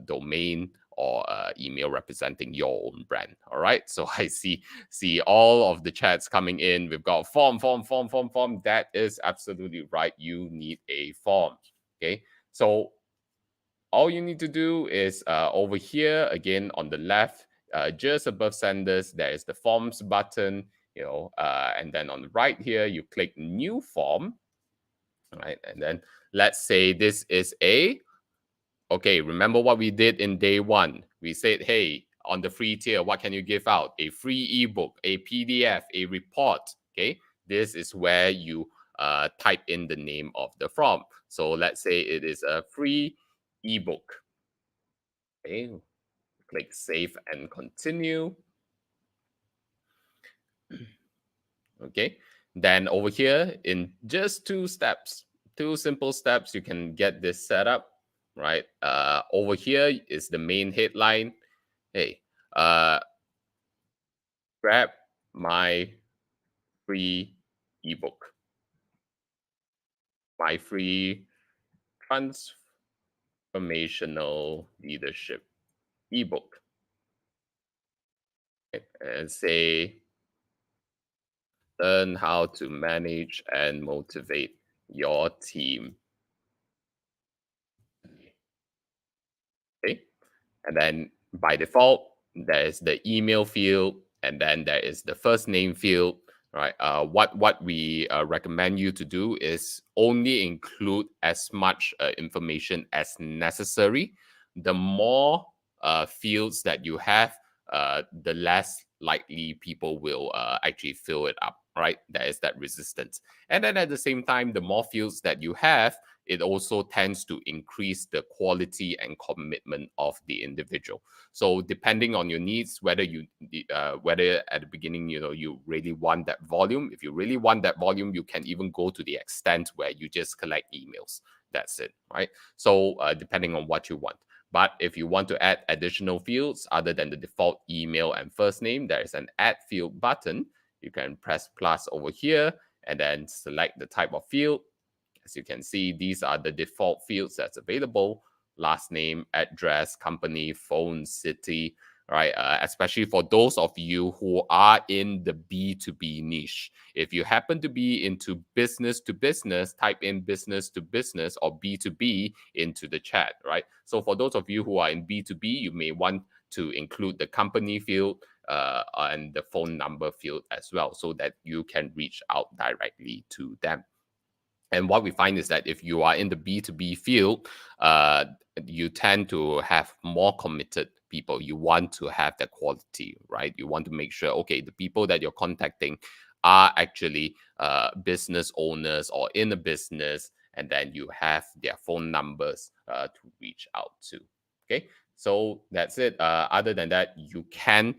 S3: domain or email representing your own brand. All right. So I see all of the chats coming in. We've got form. That is absolutely right. You need a form. Okay. So all you need to do is over here again on the left, just above senders, there is the forms button. And then on the right here, you click new form. All right. And then let's say this is okay, remember what we did in day one. We said, hey, on the free tier, what can you give out? A free ebook, a PDF, a report. Okay, this is where you type in the name of the form. So let's say it is a free ebook. Okay, click save and continue. Okay, then over here in just 2 steps, 2 simple steps, you can get this set up. Right, over here is the main headline. Hey, grab my free ebook, my free transformational leadership ebook, and say, learn how to manage and motivate your team. Okay, and then by default, there is the email field, and then there is the first name field, right? What we recommend you to do is only include as much information as necessary. The more fields that you have, the less likely people will actually fill it up, right? There is that resistance. And then at the same time, the more fields that you have, it also tends to increase the quality and commitment of the individual. So depending on your needs, whether whether at the beginning, you really want that volume. If you really want that volume, you can even go to the extent where you just collect emails. That's it, right? So depending on what you want. But if you want to add additional fields other than the default email and first name, there is an add field button. You can press plus over here and then select the type of field. As you can see, these are the default fields that's available: last name, address, company, phone, city, right? Especially for those of you who are in the B2B niche. If you happen to be into business to business, type in business to business or B2B into the chat, right? So for those of you who are in B2B, you may want to include the company field and the phone number field as well, so that you can reach out directly to them. And what we find is that if you are in the B2B field, you tend to have more committed people. You want to have that quality, right? You want to make sure, okay, the people that you're contacting are actually business owners or in a business, and then you have their phone numbers to reach out to. Okay, so that's it. Other than that, you can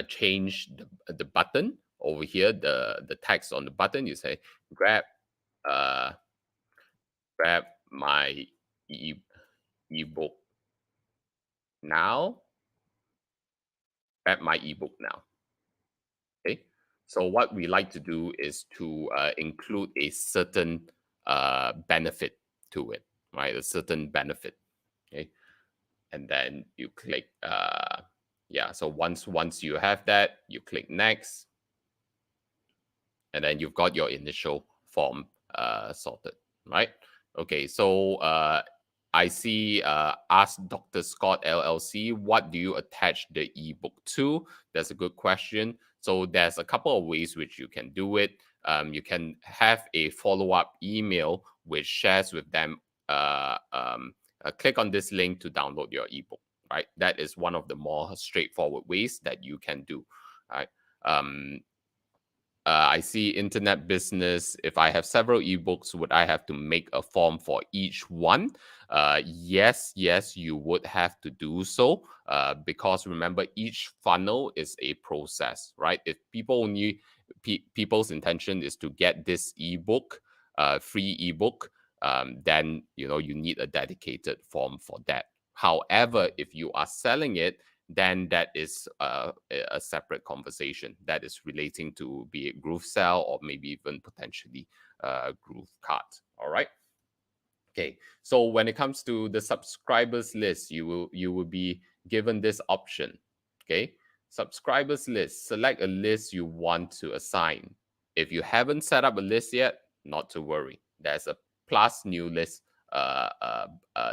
S3: change the button over here, the text on the button. You say grab my ebook now. Grab my ebook now. Okay. So what we like to do is to include a certain benefit to it, right? A certain benefit. Okay. And then you click yeah. So once you have that, you click next, and then you've got your initial form sorted, right? Okay, so I see Ask Dr. Scott LLC, what do you attach the ebook to? That's a good question. So there's a couple of ways which you can do it. You can have a follow-up email which shares with them, click on this link to download your ebook, right? That is one of the more straightforward ways that you can do, right? I see internet business. If I have several ebooks, would I have to make a form for each one? Yes, you would have to do so, because remember, each funnel is a process, right? If people's intention is to get this ebook, free ebook, then you need a dedicated form for that. However, if you are selling it, then that is a separate conversation that is relating to, be it Groove Sell or maybe even potentially Groove Cart. All right. Okay. So when it comes to the subscribers list, you will be given this option. Okay. Subscribers list. Select a list you want to assign. If you haven't set up a list yet, not to worry. There's a plus new list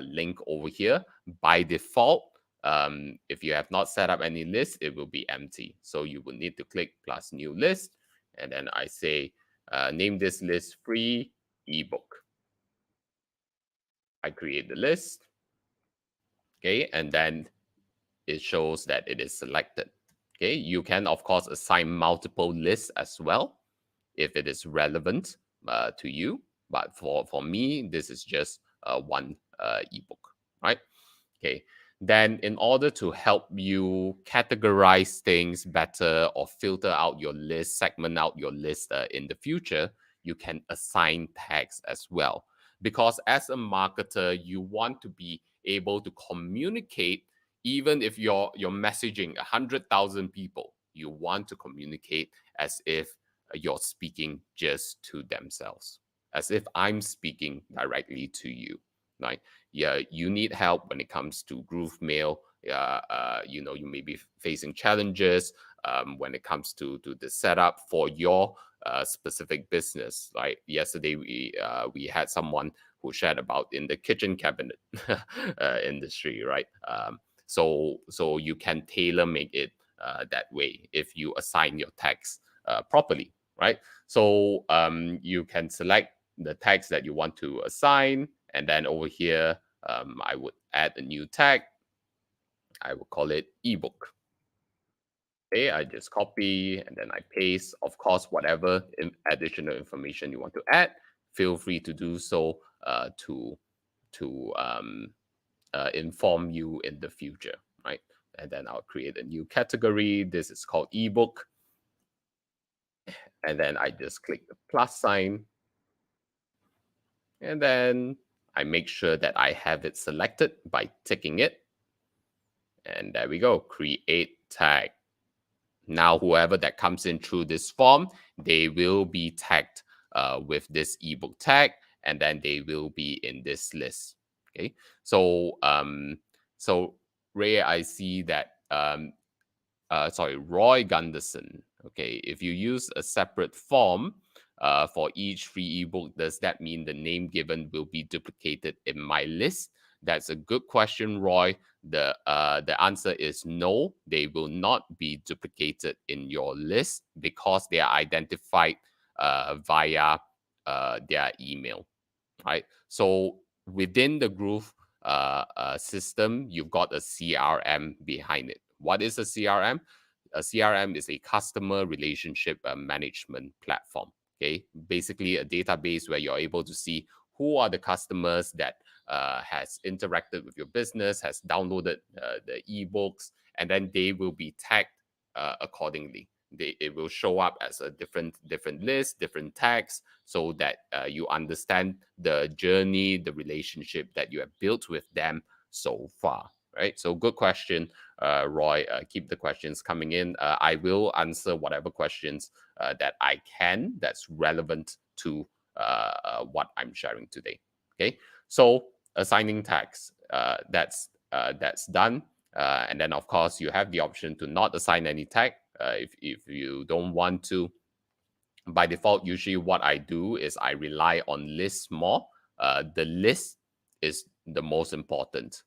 S3: link over here. By default, if you have not set up any list, it will be empty. So you will need to click plus new list. And then I say, name this list free ebook. I create the list. Okay. And then it shows that it is selected. Okay. You can, of course, assign multiple lists as well if it is relevant to you. But for me, this is just one ebook, right? Okay. Then in order to help you categorize things better or filter out your list, segment out your list in the future, you can assign tags as well. Because as a marketer, you want to be able to communicate, even if you're messaging 100,000 people, you want to communicate as if you're speaking just to themselves, as if I'm speaking directly to you, right? Yeah, you need help when it comes to Groove Mail. You may be facing challenges when it comes to the setup for your specific business. Like yesterday, we had someone who shared about in the kitchen cabinet industry, right? So you can tailor make it that way if you assign your tags properly, right? So you can select the tags that you want to assign, and then over here, I would add a new tag. I will call it ebook. Okay, I just copy and then I paste, of course, whatever additional information you want to add. feel free to do so to inform you in the future, right? And then I'll create a new category. This is called ebook. And then I just click the plus sign. And then I make sure that I have it selected by ticking it. And there we go, create tag. Now, whoever that comes in through this form, they will be tagged with this ebook tag, and then they will be in this list. Okay, so so Ray, I see that Roy Gunderson. Okay, if you use a separate form for each free ebook, does that mean the name given will be duplicated in my list? That's a good question, Roy. The answer is no. They will not be duplicated in your list because they are identified via their email, right? So within the Groove system, you've got a CRM behind it. What is a CRM? A CRM is a customer relationship management platform. Okay, basically a database where you're able to see who are the customers that has interacted with your business, has downloaded the ebooks, and then they will be tagged accordingly. It will show up as a different list, different tags, so that you understand the journey, the relationship that you have built with them so far. Right. So good question, Roy. Keep the questions coming in. I will answer whatever questions that I can that's relevant to what I'm sharing today. Okay. So assigning tags, that's done. And then of course you have the option to not assign any tag if you don't want to. By default, usually what I do is I rely on lists more. The list is the most important,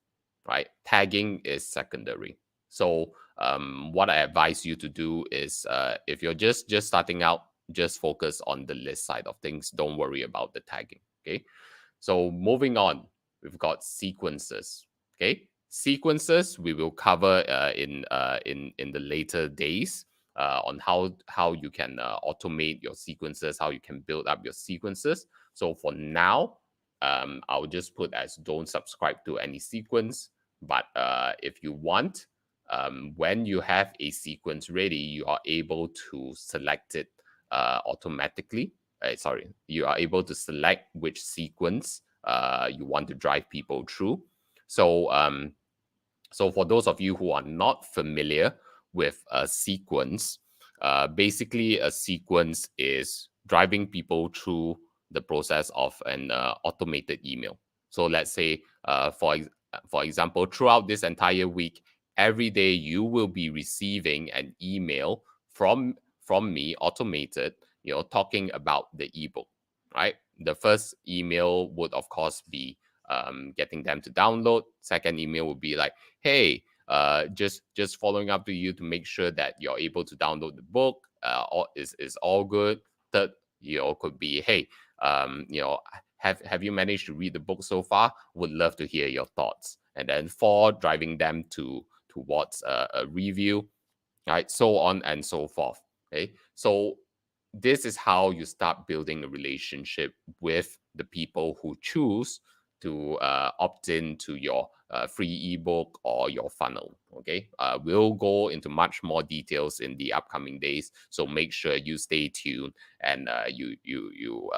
S3: right? Tagging is secondary. So what I advise you to do is if you're just starting out, just focus on the list side of things. Don't worry about the tagging. Okay. So moving on, we've got sequences. Okay. Sequences we will cover in the later days. On how you can automate your sequences, how you can build up your sequences. So for now, I'll just put as don't subscribe to any sequence. But if you want, when you have a sequence ready, you are able to select it automatically. You are able to select which sequence you want to drive people through. So so for those of you who are not familiar with a sequence, basically a sequence is driving people through the process of an automated email. So let's say, for example, throughout this entire week, every day you will be receiving an email from me, automated, talking about the ebook, right? The first email would, of course, be getting them to download. Second email would be like, hey, just following up to you to make sure that you're able to download the book. All is all good. Third, could be, hey, have you managed to read the book so far? Would love to hear your thoughts. And then four, driving them towards a review, right? So on and so forth. Okay, so this is how you start building a relationship with the people who choose to opt in to your free ebook or your funnel. Okay, we'll go into much more details in the upcoming days, so make sure you stay tuned and you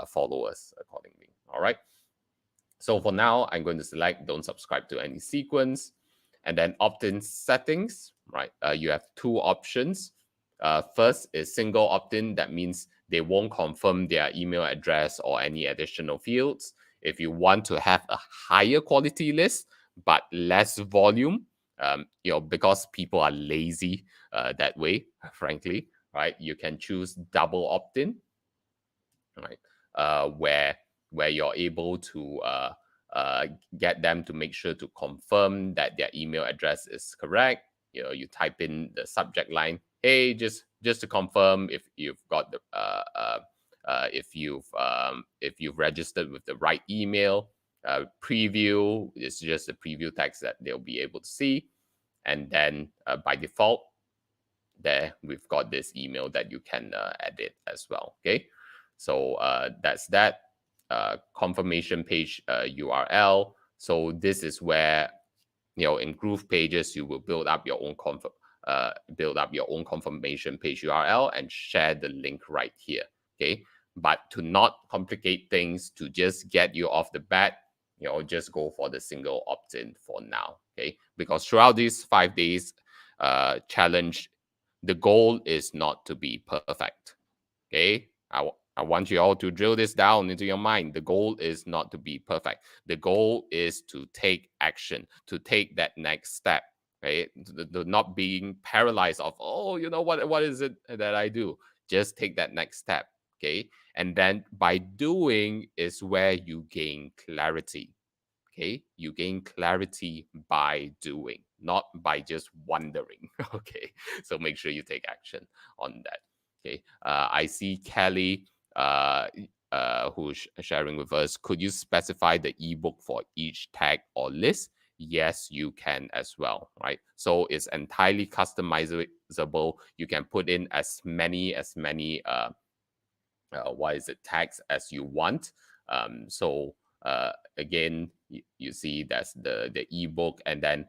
S3: follow us accordingly. All right, so for now, I'm going to select don't subscribe to any sequence, and then opt-in settings. Right, you have two options. First is single opt-in. That means they won't confirm their email address or any additional fields. If you want to have a higher quality list but less volume, because people are lazy that way, frankly, right? You can choose double opt-in, right? Where you're able to get them to make sure to confirm that their email address is correct. You type in the subject line, hey, just to confirm if you've got the if you've registered with the right email. Preview is just a preview text that they'll be able to see, and then by default, there we've got this email that you can edit as well. Okay, so that's that. confirmation page URL. So this is where, in Groove pages, you will build up your own confirmation page URL and share the link right here. Okay, but to not complicate things, to just get you off the bat, just go for the single opt-in for now. Okay, because throughout these 5 days challenge, the goal is not to be perfect. Okay, I want you all to drill this down into your mind. The goal is not to be perfect. The goal is to take action, to take that next step, right? The not being paralyzed of, what is it that I do? Just take that next step, okay? And then by doing is where you gain clarity, okay? You gain clarity by doing, not by just wondering, okay? So make sure you take action on that. Okay, I see Kelly who's sharing with us. Could you specify the ebook for each tag or list? Yes, you can as well, right? So it's entirely customizable. You can put in as many tags as you want. So again, you see that's the ebook, and then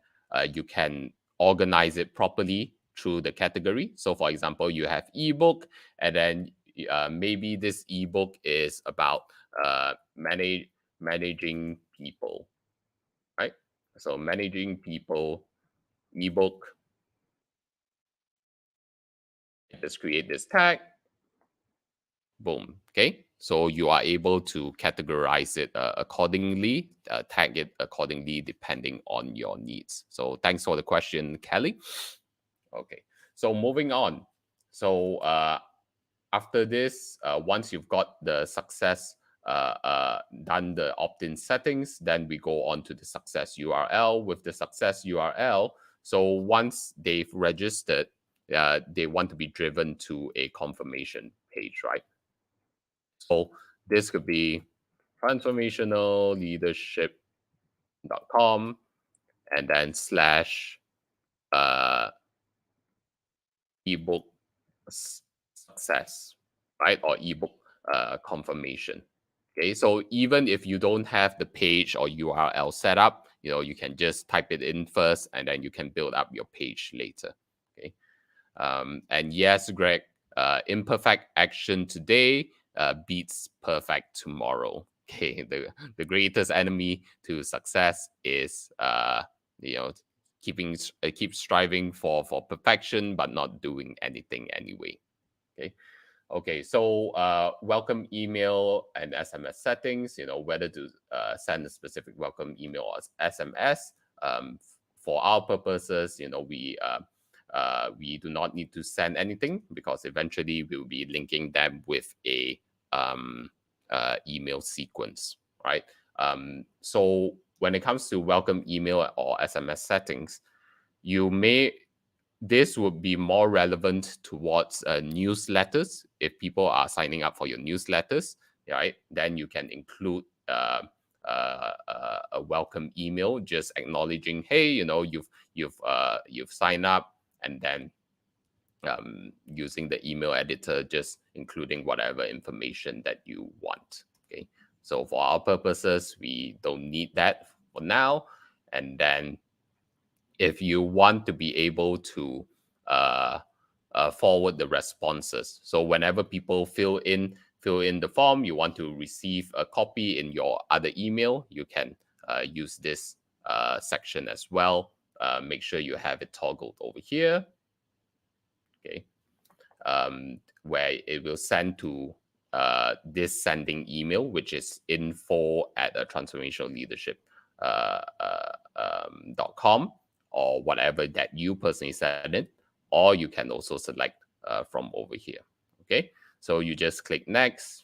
S3: you can organize it properly through the category. So for example, you have ebook, and then maybe this ebook is about managing people, right? So managing people ebook. Just create this tag. Boom. Okay. So you are able to categorize it accordingly, tag it accordingly, depending on your needs. So thanks for the question, Kelly. Okay. So moving on. So after this, once you've got the success, done the opt-in settings, then we go on to the success URL. With the success URL, so once they've registered, they want to be driven to a confirmation page, right? So this could be transformationalleadership.com and then slash ebook success, right? Or ebook confirmation. Okay, so even if you don't have the page or URL set up, you can just type it in first, and then you can build up your page later. Okay, and yes, Greg, imperfect action today beats perfect tomorrow. Okay, the greatest enemy to success is keep striving for perfection, but not doing anything anyway. Okay, so welcome email and SMS settings, whether to send a specific welcome email or SMS. For our purposes, we do not need to send anything, because eventually we'll be linking them with a email sequence, right? So when it comes to welcome email or SMS settings, this would be more relevant towards newsletters. If people are signing up for your newsletters, right, then you can include a welcome email, just acknowledging, hey, you've signed up, and then using the email editor, just including whatever information that you want. Okay, so for our purposes, we don't need that for now. And then if you want to be able to forward the responses, so whenever people fill in the form, you want to receive a copy in your other email, you can use this section as well. Make sure you have it toggled over here. Okay, where it will send to this sending email, which is info@transformationalleadership.com, or whatever that you personally send it, or you can also select from over here. Okay, so you just click next,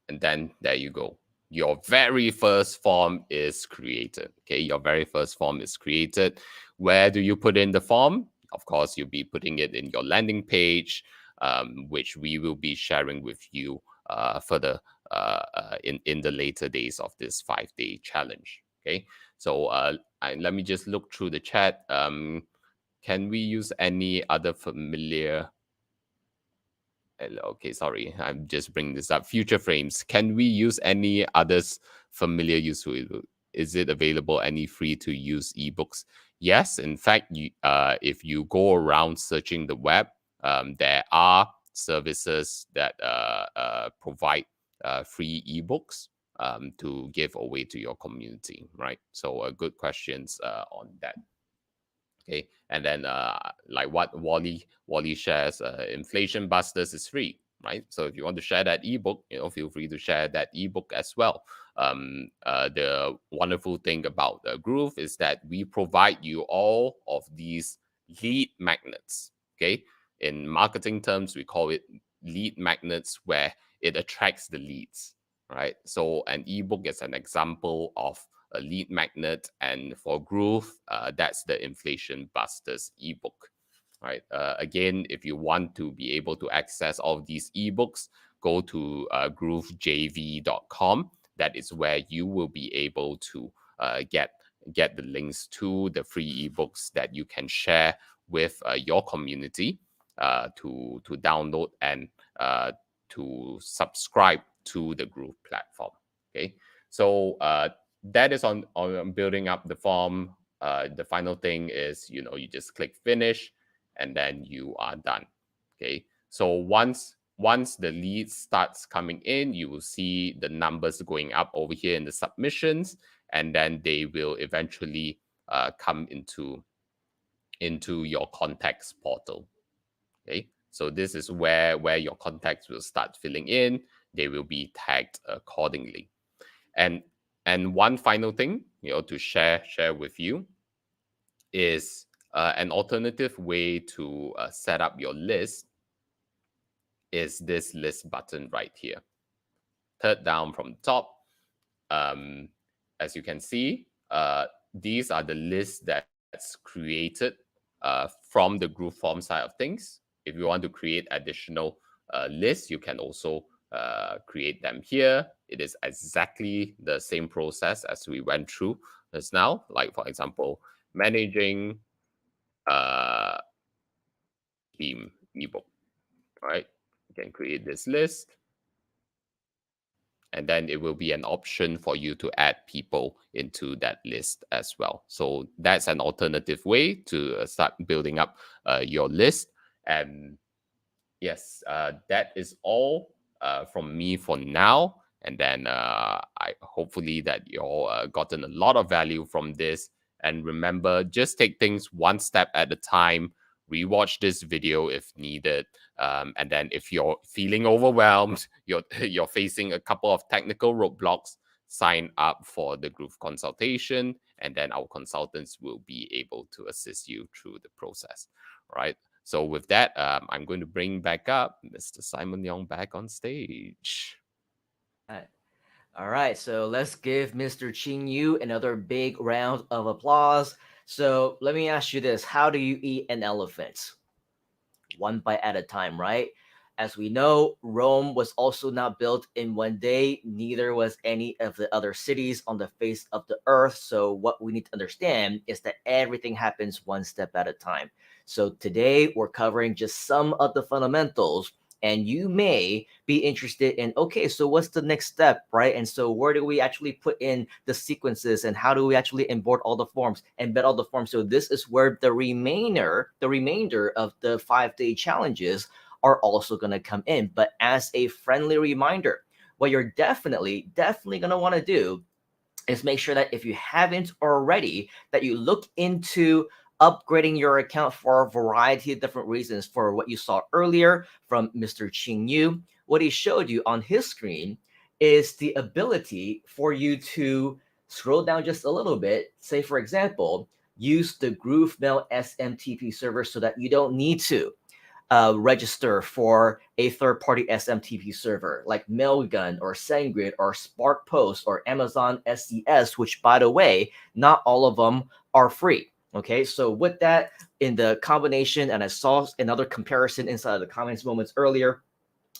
S3: and then there you go. Your very first form is created. Okay, your very first form is created. Where do you put in the form? Of course, you'll be putting it in your landing page, which we will be sharing with you further in the later days of this 5-day challenge. Okay, so let me just look through the chat. Can we use any other familiar Okay, sorry, I'm just bringing this up. Future frames. Can we use any others familiar use? Is it available any free to use ebooks? Yes, in fact, if you go around searching the web, there are services that provide free ebooks to give away to your community, right? So, good questions on that. Okay, and then like what Wally shares, Inflation Busters is free, right? So if you want to share that ebook, feel free to share that ebook as well. The wonderful thing about Groove is that we provide you all of these lead magnets. Okay, in marketing terms, we call it lead magnets, where it attracts the leads, right? So an ebook is an example of a lead magnet, and for Groove, that's the Inflation Busters ebook, right? Again, if you want to be able to access all of these ebooks, go to groovejv.com. That is where you will be able to get the links to the free ebooks that you can share with your community to download and to subscribe to the Groove platform. Okay, so that is on building up the form. The final thing is, you just click finish, and then you are done. Okay, so once the lead starts coming in, you will see the numbers going up over here in the submissions, and then they will eventually come into your contacts portal. Okay, so this is where your contacts will start filling in. They will be tagged accordingly. And one final thing, to share with you is an alternative way to set up your list is this list button right here. Third down from the top. As you can see, these are the lists that's created from the Groove form side of things. If you want to create additional lists, you can also create them here. It is exactly the same process as we went through just now. Like, for example, managing theme ebook. All right, you can create this list, and then it will be an option for you to add people into that list as well. So that's an alternative way to start building up your list. And yes, that is all from me for now. And then I hopefully that you all gotten a lot of value from this. And remember, just take things one step at a time. Rewatch this video if needed. And then if you're feeling overwhelmed, you're facing a couple of technical roadblocks, sign up for the Groove consultation, and then our consultants will be able to assist you through the process. All right. So with that, I'm going to bring back up Mr. Simon Yong back on stage.
S2: All right, so let's give Mr. Qing Yu another big round of applause. So let me ask you this: how do you eat an elephant? One bite at a time, right? As we know, Rome was also not built in one day, neither was any of the other cities on the face of the earth. So what we need to understand is that everything happens one step at a time. So today we're covering just some of the fundamentals, and you may be interested in, okay, so what's the next step, right? And so where do we actually put in the sequences, and how do we actually import all the forms, embed all the forms? So this is where the remainder of the 5-day challenges are also going to come in. But as a friendly reminder, what you're definitely going to want to do is make sure that if you haven't already, that you look into upgrading your account for a variety of different reasons. For what you saw earlier from Mr. Qing Yu, what he showed you on his screen is the ability for you to scroll down just a little bit. Say, for example, use the GrooveMail SMTP server so that you don't need to register for a third-party SMTP server like Mailgun or SendGrid or SparkPost or Amazon SES, which, by the way, not all of them are free. Okay, so with that in the combination, and I saw another comparison inside of the comments moments earlier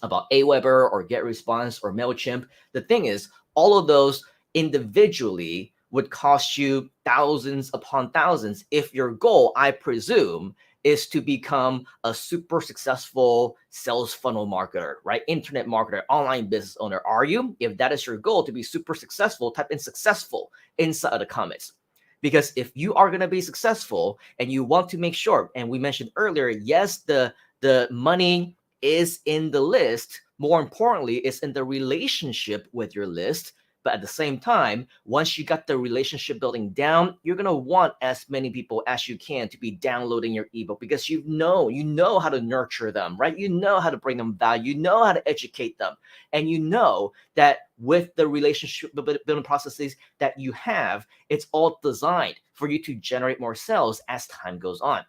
S2: about Aweber or GetResponse or MailChimp. The thing is, all of those individually would cost you thousands upon thousands if your goal, I presume, is to become a super successful sales funnel marketer, right? Internet marketer, online business owner. Are you? If that is your goal to be super successful, type in successful inside of the comments. Because if you are going to be successful and you want to make sure, and we mentioned earlier, yes, the money is in the list. More importantly, it's in the relationship with your list. But at the same time, once you got the relationship building down, you're going to want as many people as you can to be downloading your ebook, because you know how to nurture them, right? You know how to bring them value, you know how to educate them. And you know that with the relationship building processes that you have, it's all designed for you to generate more sales as time goes on.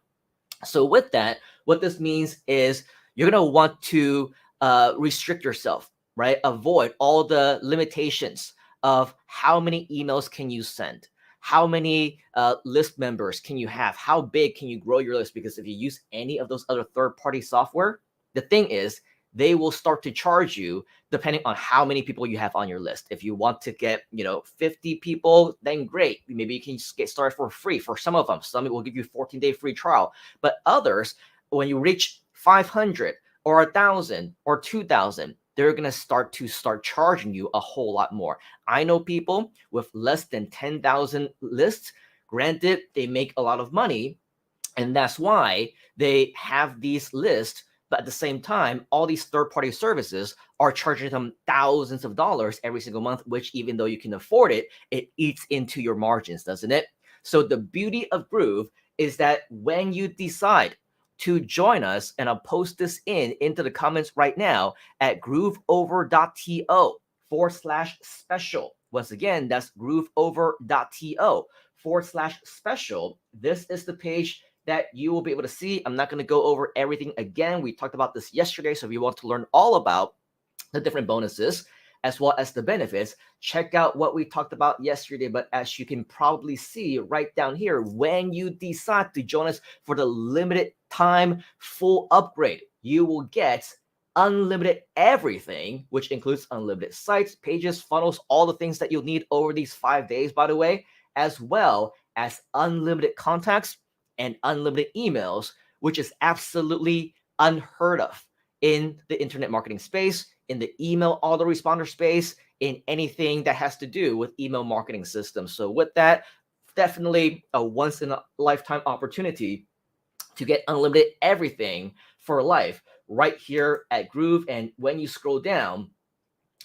S2: So with that, what this means is you're going to want to restrict yourself, right? Avoid all the limitations of how many emails can you send, how many list members can you have, how big can you grow your list. Because if you use any of those other third-party software, the thing is they will start to charge you depending on how many people you have on your list. If you want to get 50 people, then great, maybe you can just get started for free for some of them. Some will give you 14-day free trial, but others, when you reach 500 or 1,000 or 2,000, they're going to start charging you a whole lot more. I know people with less than 10,000 lists. Granted, they make a lot of money, and that's why they have these lists. But at the same time, all these third-party services are charging them thousands of dollars every single month, which, even though you can afford it, it eats into your margins, doesn't it? So the beauty of Groove is that when you decide to join us, and I'll post this into the comments right now at grooveover.to/special. Once again, that's grooveover.to/special. This is the page that you will be able to see. I'm not going to go over everything again. We talked about this yesterday. So if you want to learn all about the different bonuses as well as the benefits, check out what we talked about yesterday. But as you can probably see right down here, when you decide to join us for the limited time full upgrade, you will get unlimited everything, which includes unlimited sites, pages, funnels, all the things that you'll need over these 5 days, by the way, as well as unlimited contacts and unlimited emails, which is absolutely unheard of in the internet marketing space, in the email autoresponder space, in anything that has to do with email marketing systems. So with that, definitely a once in a lifetime opportunity to get unlimited everything for life right here at Groove. And when you scroll down,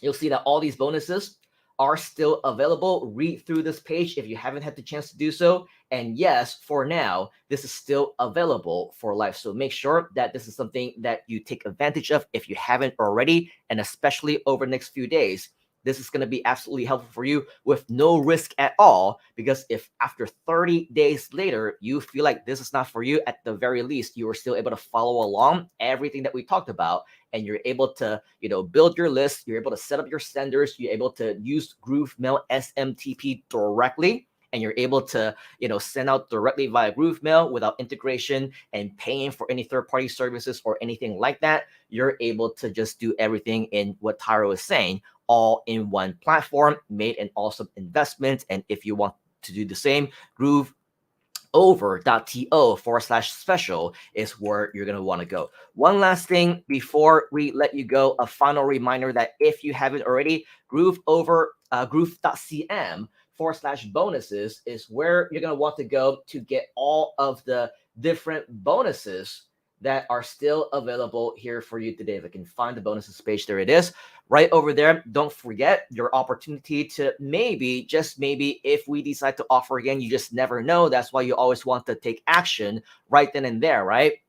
S2: you'll see that all these bonuses are still available. Read through this page if you haven't had the chance to do so. And yes, for now, this is still available for life. So make sure that this is something that you take advantage of if you haven't already, and especially over the next few days. This is going to be absolutely helpful for you with no risk at all, because if after 30 days later you feel like this is not for you, at the very least, you are still able to follow along everything that we talked about, and you're able to, build your list, you're able to set up your senders, you're able to use GrooveMail SMTP directly, and you're able to, send out directly via GrooveMail without integration and paying for any third-party services or anything like that. You're able to just do everything in what Tyro is saying, all in one platform, made an awesome investment. And if you want to do the same, grooveover.to/special is where you're going to want to go. One last thing before we let you go, a final reminder that if you haven't already, groove.cm/bonuses is where you're going to want to go to get all of the different bonuses that are still available here for you today. If I can find the bonuses page, there it is, right over there. Don't forget your opportunity to maybe, just maybe, if we decide to offer again, you just never know. That's why you always want to take action right then and there, right?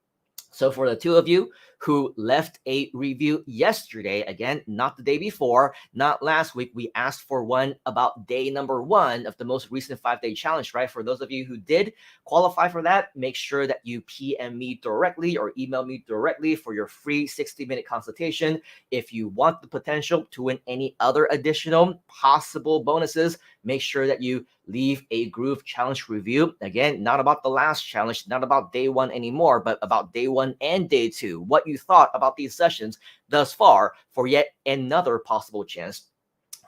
S2: So for the two of you who left a review yesterday, again, not the day before, not last week, we asked for one about day number 1 of the most recent 5-day challenge, right? For those of you who did qualify for that, make sure that you PM me directly or email me directly for your free 60-minute consultation. If you want the potential to win any other additional possible bonuses, make sure that you leave a Groove Challenge review. Again, not about the last challenge, not about day 1 anymore, but about day 1 and day 2. What you thought about these sessions thus far, for yet another possible chance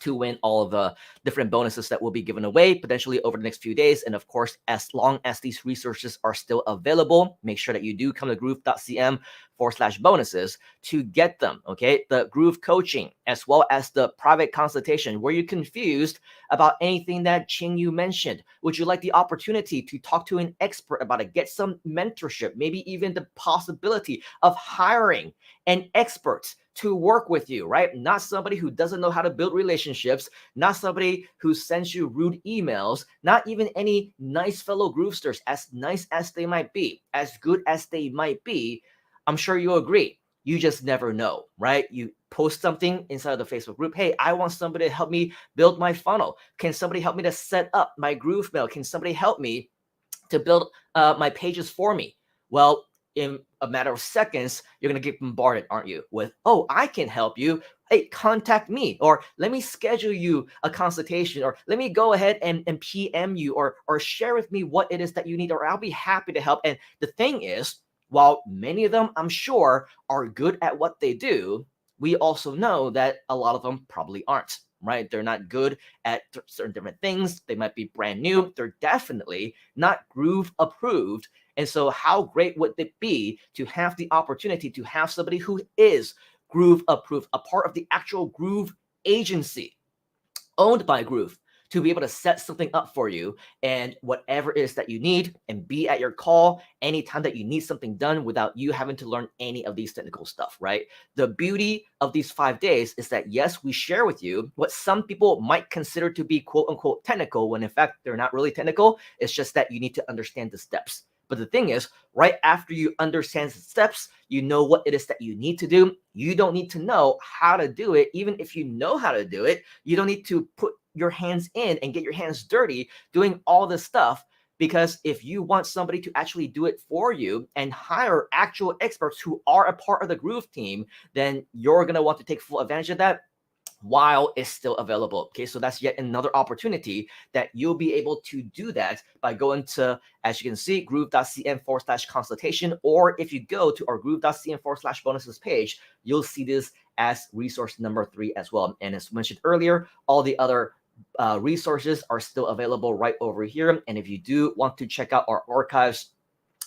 S2: to win all of the different bonuses that will be given away potentially over the next few days. And of course, as long as these resources are still available, make sure that you do come to groove.cm/bonuses to get them. Okay, the Groove coaching as well as the private consultation. Were you confused about anything that Ching Yu mentioned? Would you like the opportunity to talk to an expert about it, get some mentorship, maybe even the possibility of hiring an expert to work with you, right? Not somebody who doesn't know how to build relationships, not somebody who sends you rude emails, not even any nice fellow Groovesters, as nice as they might be, as good as they might be. I'm sure you agree. You just never know, right? You post something inside of the Facebook group. Hey, I want somebody to help me build my funnel. Can somebody help me to set up my Groove Mail? Can somebody help me to build my pages for me? Well, in a matter of seconds, you're going to get bombarded, aren't you? With, oh, I can help you. Hey, contact me, or let me schedule you a consultation, or let me go ahead and PM you, or share with me what it is that you need, or I'll be happy to help. And the thing is, while many of them, I'm sure, are good at what they do, we also know that a lot of them probably aren't, right? They're not good at certain different things. They might be brand new. They're definitely not Groove approved. And so how great would it be to have the opportunity to have somebody who is Groove approved, a part of the actual Groove agency owned by Groove, to be able to set something up for you and whatever it is that you need, and be at your call anytime that you need something done without you having to learn any of these technical stuff, right? The beauty of these 5 days is that, yes, we share with you what some people might consider to be quote unquote technical, when in fact they're not really technical. It's just that you need to understand the steps. But the thing is, right after you understand the steps, you know what it is that you need to do. You don't need to know how to do it. Even if you know how to do it, you don't need to put your hands in and get your hands dirty doing all this stuff. Because if you want somebody to actually do it for you and hire actual experts who are a part of the Groove team, then you're going to want to take full advantage of that while it's still available. Okay, so that's yet another opportunity that you'll be able to do that by going to, as you can see, groove.cm/consultation, or if you go to our groove.cm/bonuses page, you'll see this as resource number 3 as well. And as mentioned earlier, all the other resources are still available right over here. And if you do want to check out our archives,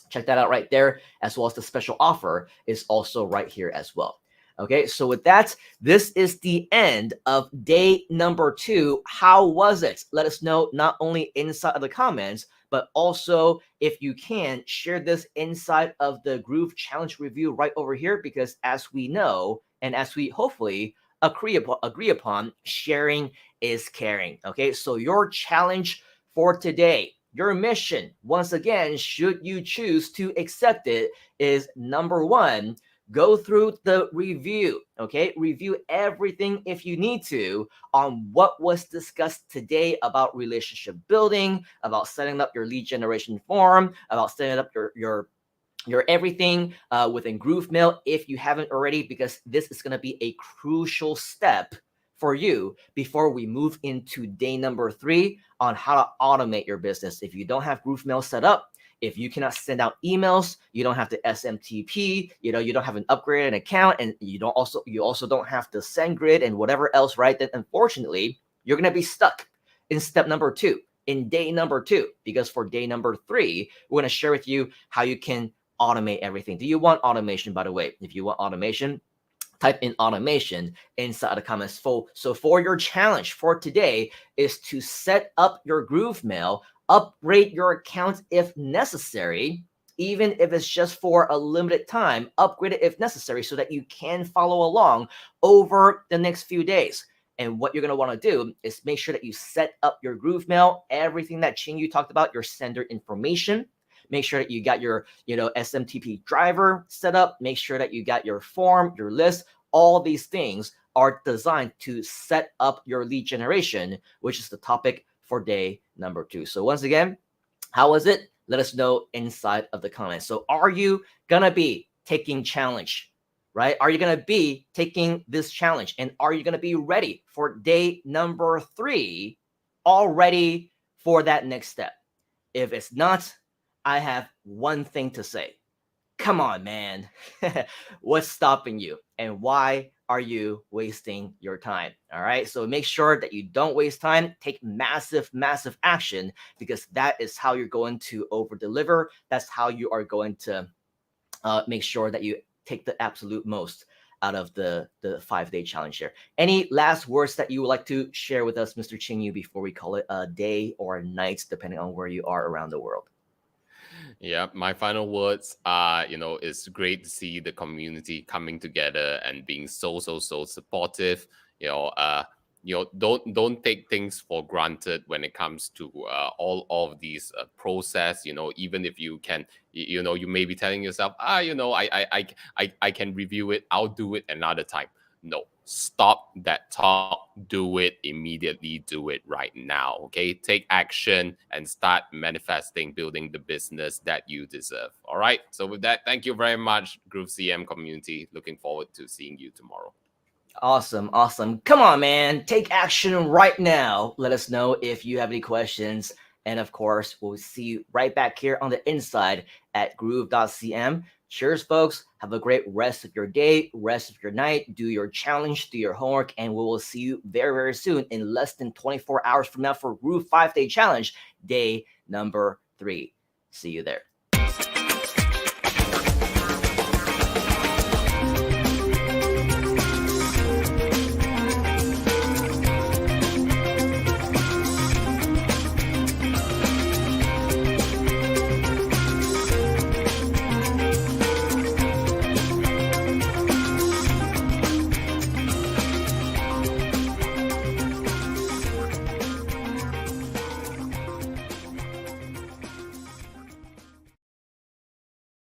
S2: check that out right there, as well as the special offer is also right here as well. Okay, so with that, this is the end of day number 2. How was it? Let us know, not only inside of the comments, but also, if you can, share this inside of the Groove Challenge review right over here, because as we know, and as we hopefully agree upon, sharing is caring. Okay, so your challenge for today, your mission, once again, should you choose to accept it, is number 1, go through the review, okay? Review everything if you need to on what was discussed today about relationship building, about setting up your lead generation form, about setting up your everything within Groove Mail if you haven't already, because this is going to be a crucial step for you before we move into day number 3 on how to automate your business. If you don't have Groove Mail set up, if you cannot send out emails, you don't have the SMTP, you don't have an upgraded account, and you also don't have the SendGrid and whatever else, right? Then unfortunately, you're going to be stuck in step number 2, in day number 2, because for day number 3, we're going to share with you how you can automate everything. Do you want automation, by the way? If you want automation, type in automation inside the comments. So for your challenge for today is to set up your Groove Mail, upgrade your account if necessary, even if it's just for a limited time, upgrade it if necessary so that you can follow along over the next few days. And what you're going to want to do is make sure that you set up your Groove Mail, everything that Ching Yu talked about, your sender information. Make sure that you got your, SMTP driver set up. Make sure that you got your form, your list. All these things are designed to set up your lead generation, which is the topic for day number 2. So once again, how was it? Let us know inside of the comments. So are you going to be taking challenge, right? Are you going to be taking this challenge? And are you going to be ready for day number 3, all ready for that next step? If it's not, I have one thing to say. Come on, man. What's stopping you? And why are you wasting your time? All right. So make sure that you don't waste time. Take massive, massive action, because that is how you're going to over deliver. That's how you are going to make sure that you take the absolute most out of the 5-day challenge here. Any last words that you would like to share with us, Mr. Chinyu, before we call it a day or a night, depending on where you are around the world?
S3: Yeah, my final words are, it's great to see the community coming together and being so supportive. You know, uh, don't take things for granted when it comes to all of these process. Even if you can, you may be telling yourself, I can review it. I'll do it another time. No, stop that talk. Do it immediately. Do it right now. Okay. Take action and start manifesting, building the business that you deserve. All right. So, with that, thank you very much, Groove CM community. Looking forward to seeing you tomorrow.
S2: Awesome. Awesome. Come on, man. Take action right now. Let us know if you have any questions. And of course, we'll see you right back here on the inside at groove.cm. Cheers, folks. Have a great rest of your day, rest of your night. Do your challenge, do your homework, and we will see you very, very soon in less than 24 hours from now for Groove 5-Day Challenge, day number 3. See you there.